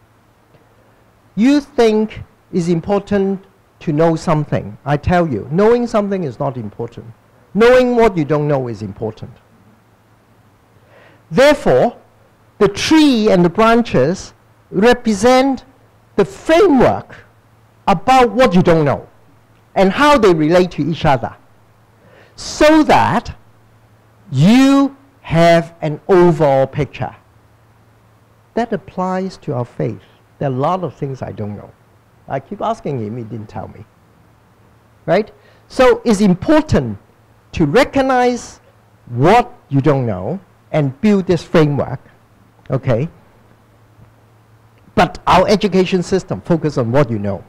you think it's important to know something. I tell you, knowing something is not important. Knowing what you don't know is important. Therefore, the tree and the branches represent the framework about what you don't know and how they relate to each other, so that you have an overall picture. That applies to our faith. There are a lot of things I don't know. I keep asking him, he didn't tell me. Right? So it's important to recognize what you don't know and build this framework. Okay? But our education system focuses on what you know.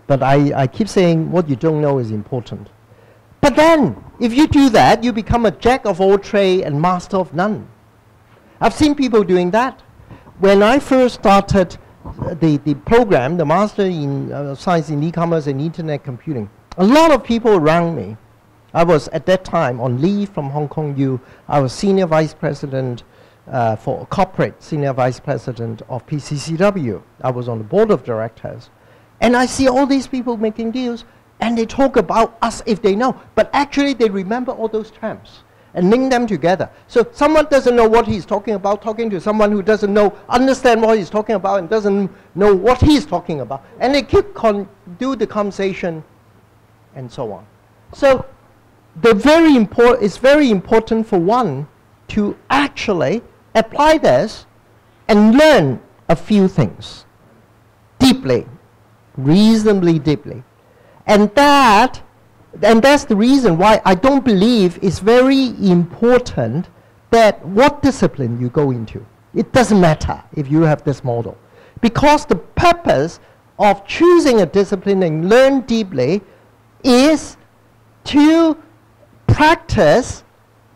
But I keep saying what you don't know is important. But then, if you do that, you become a jack of all trades and master of none. I've seen people doing that. When I first started the program, the Master in Science in E-commerce and Internet Computing, a lot of people around me, I was at that time on leave from Hong Kong U. I was Senior Vice President for Corporate, Senior Vice President of PCCW. I was on the Board of Directors. And I see all these people making deals, and they talk about us if they know, but actually they remember all those terms and link them together. So someone doesn't know what he's talking about, talking to someone who doesn't know, understand what he's talking about and doesn't know what he's talking about. And they keep do the conversation and so on. So it's very important for one to actually apply this and learn a few things deeply, reasonably deeply. And that's the reason why I don't believe it's very important that what discipline you go into. It doesn't matter if you have this model. Because the purpose of choosing a discipline and learn deeply is to practice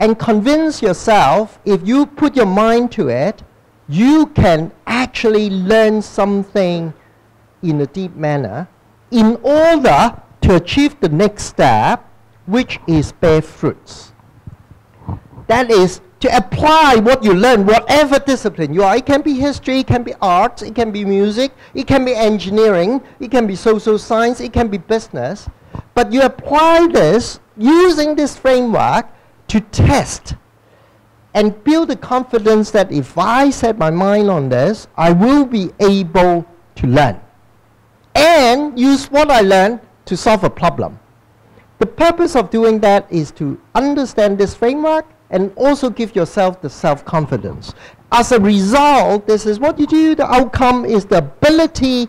and convince yourself, if you put your mind to it, you can actually learn something in a deep manner in order to achieve the next step, which is bear fruits. That is to apply what you learn, whatever discipline you are. It can be history, it can be arts, it can be music, it can be engineering, it can be social science, it can be business. But you apply this using this framework to test and build the confidence that if I set my mind on this, I will be able to learn. And use what I learned to solve a problem. The purpose of doing that is to understand this framework and also give yourself the self-confidence. As a result, this is what you do. The outcome is the ability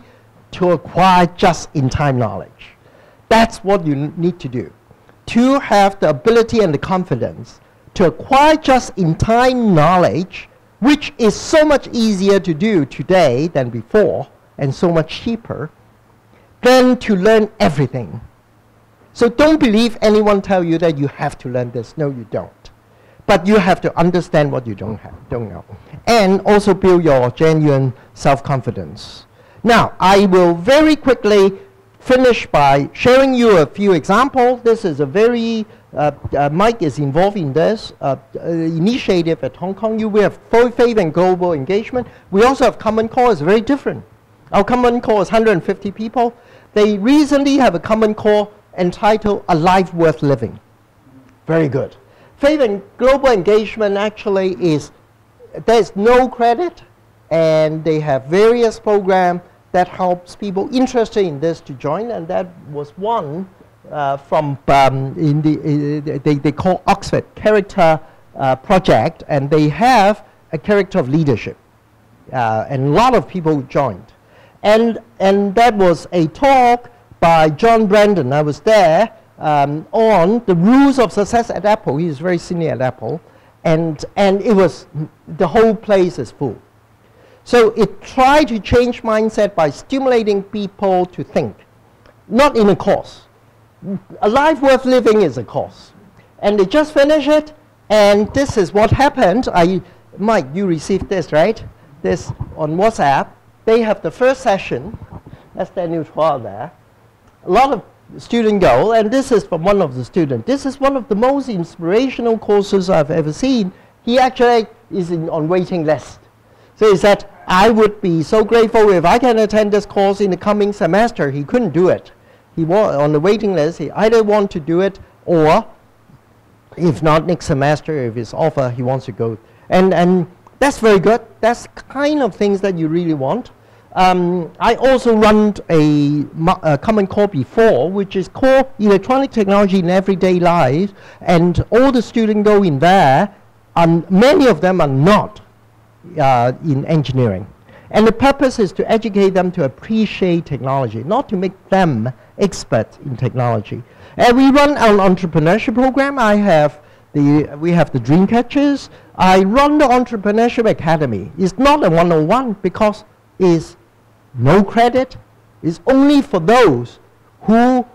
to acquire just-in-time knowledge. That's what you need to do. To have the ability and the confidence to acquire just-in-time knowledge, which is so much easier to do today than before, and so much cheaper, than to learn everything. So don't believe anyone tell you that you have to learn this. No, you don't. But you have to understand what you don't know. And also build your genuine self-confidence. Now, I will very quickly finish by sharing you a few examples. This is a very, Mike is involved in this initiative at Hong Kong U. We have faith and global engagement. We also have Common Core. It's very different. Our Common Core is 150 people. They recently have a Common Core entitled A Life Worth Living. Very good. Faith and global engagement actually is, there's no credit, and they have various programs that helps people interested in this to join, and that was one from they call Oxford Character Project, and they have a character of leadership, and a lot of people joined. And that was a talk by John Brandon, I was there, on the rules of success at Apple. He is very senior at Apple. and it was, the whole place is full. So it tried to change mindset by stimulating people to think, not in a course. A life worth living is a course. And they just finished it, and this is what happened. Mike, you received this, right? This on WhatsApp. They have the first session. That's Daniel Chua there. A lot of students go, and this is from one of the students. This is one of the most inspirational courses I've ever seen. He actually is on waiting list. So he said, I would be so grateful if I can attend this course in the coming semester. He couldn't do it. He was on the waiting list. He either want to do it, or if not next semester, if it's offer, he wants to go. And that's very good. That's kind of things that you really want. I also run a common core before, which is called Electronic Technology in Everyday Life, and all the students go in there, and many of them are not in engineering. And the purpose is to educate them to appreciate technology, not to make them experts in technology. And we run an entrepreneurship program. We have the dream catchers. I run the Entrepreneurship Academy. It's not a 101 because it's no credit. It's only for those who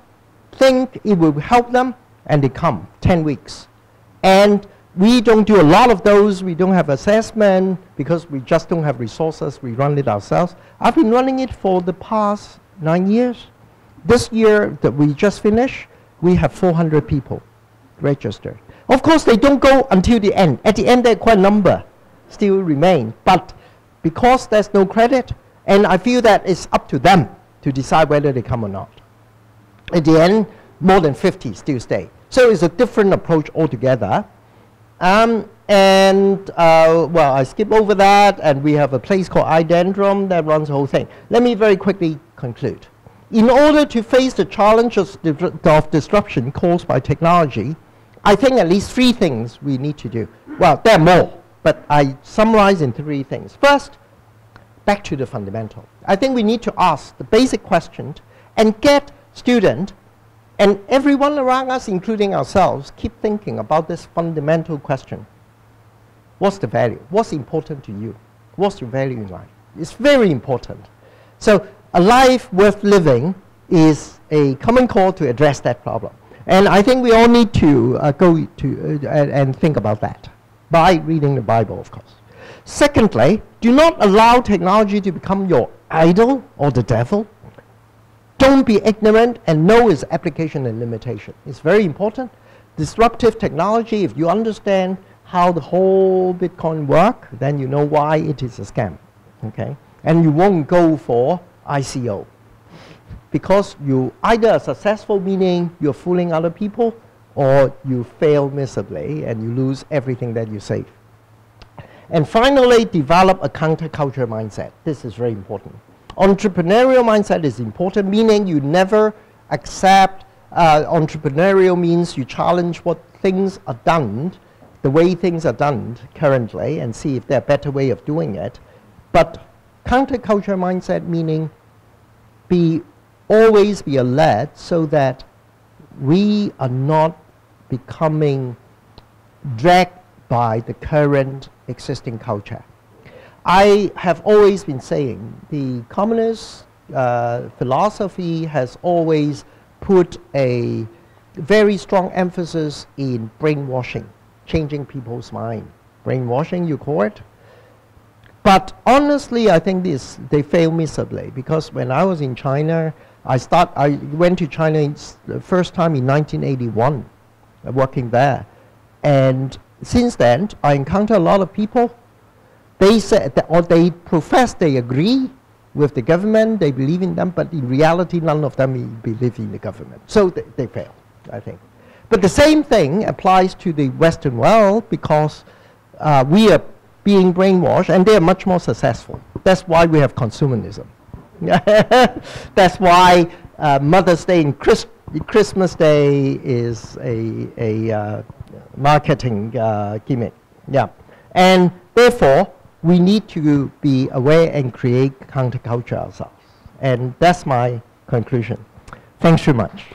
think it will help them, and they come 10 weeks. And we don't do a lot of those. We don't have assessment because we just don't have resources. We run it ourselves. I've been running it for the past 9 years. This year that we just finished, we have 400 people registered. Of course, they don't go until the end. At the end, quite a number still remain. But because there's no credit, and I feel that it's up to them to decide whether they come or not. At the end, more than 50 still stay. So it's a different approach altogether. Well, I skip over that, and we have a place called iDendrum that runs the whole thing. Let me very quickly conclude. In order to face the challenge of disruption caused by technology, I think at least 3 things we need to do. Well, there are more, but I summarize in 3 things. First, back to the fundamental. I think we need to ask the basic questions and get students and everyone around us, including ourselves, keep thinking about this fundamental question. What's the value? What's important to you? What's your value in life? It's very important. So a life worth living is a common call to address that problem. And I think we all need to go to and think about that by reading the Bible, of course. Secondly, do not allow technology to become your idol or the devil. Don't be ignorant and know its application and limitation. It's very important. Disruptive technology, if you understand how the whole Bitcoin works, then you know why it is a scam. Okay? And you won't go for ICO. Because you either are successful, meaning you're fooling other people, or you fail miserably and you lose everything that you save. And finally, develop a counterculture mindset. This is very important. Entrepreneurial mindset is important, meaning you never accept, entrepreneurial means you challenge what things are done, the way things are done currently, and see if there's a better way of doing it. But counterculture mindset meaning always be alert so that we are not becoming dragged by the current existing culture. I have always been saying the communist philosophy has always put a very strong emphasis in brainwashing, changing people's mind. Brainwashing, you call it. But honestly, I think they fail miserably, because when I was in China, I went to China the first time in 1981, working there. And since then, I encounter a lot of people. They said that, or they profess they agree with the government, they believe in them, but in reality, none of them believe in the government. So they fail, I think. But the same thing applies to the Western world, because we are being brainwashed, and they are much more successful. That's why we have consumerism. That's why Mother's Day and Christmas Day is a marketing gimmick. Yeah, and therefore we need to be aware and create counterculture ourselves. And that's my conclusion. Thanks very much.